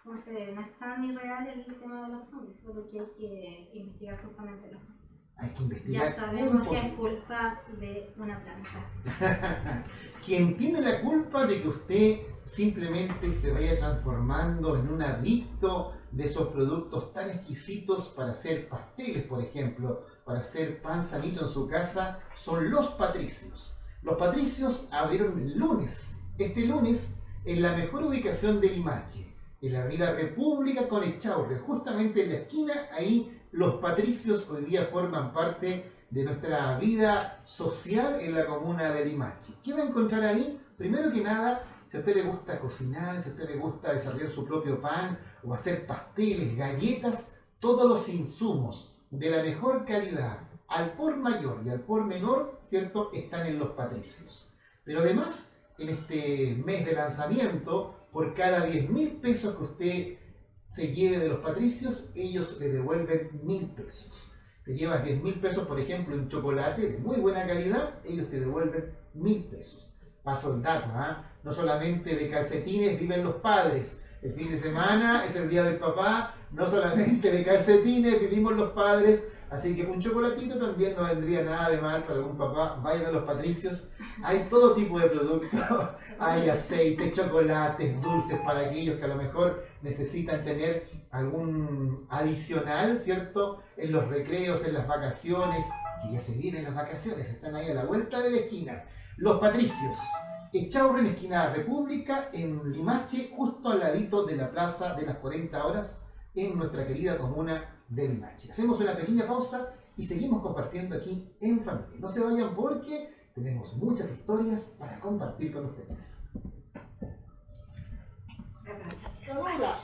Entonces no es tan irreal el tema de los zombies, solo que hay que investigar justamente los zombies. Hay que investigar. Ya sabemos que es culpa de una planta. Quien tiene la culpa de que usted simplemente se vaya transformando en un adicto de esos productos tan exquisitos para hacer pasteles, por ejemplo, para hacer pan sanito en su casa, son los patricios. Los patricios abrieron el lunes, este lunes, en la mejor ubicación de Limache, en la avenida República con Echaurre, justamente en la esquina. Ahí los patricios hoy día forman parte de nuestra vida social en la comuna de Limache. ¿Qué va a encontrar ahí? Primero que nada, si a usted le gusta cocinar, si a usted le gusta desarrollar su propio pan o hacer pasteles, galletas, todos los insumos de la mejor calidad, al por mayor y al por menor, ¿cierto?, están en los patricios. Pero además, en este mes de lanzamiento, por cada 10.000 pesos que usted se lleve de los patricios, ellos le devuelven 1.000 pesos. Te llevas 10.000 pesos, por ejemplo, en chocolate de muy buena calidad, ellos te devuelven 1.000 pesos. Paso el dato, no solamente de calcetines viven los padres. El fin de semana es el día del papá, no solamente de calcetines vivimos los padres, así que un chocolatito también no vendría nada de mal para algún papá. Vayan a los patricios, hay todo tipo de productos, hay aceite, chocolates, dulces para aquellos que a lo mejor necesitan tener algún adicional, ¿cierto? En los recreos, en las vacaciones, que ya se vienen las vacaciones, están ahí a la vuelta de la esquina. Los Patricios, Echaurren, esquina República, en Limache, justo al ladito de la Plaza de las 40 Horas, en nuestra querida comuna de Limache. Hacemos una pequeña pausa y seguimos compartiendo aquí en familia. No se vayan porque tenemos muchas historias para compartir con ustedes. Gracias. Ahora,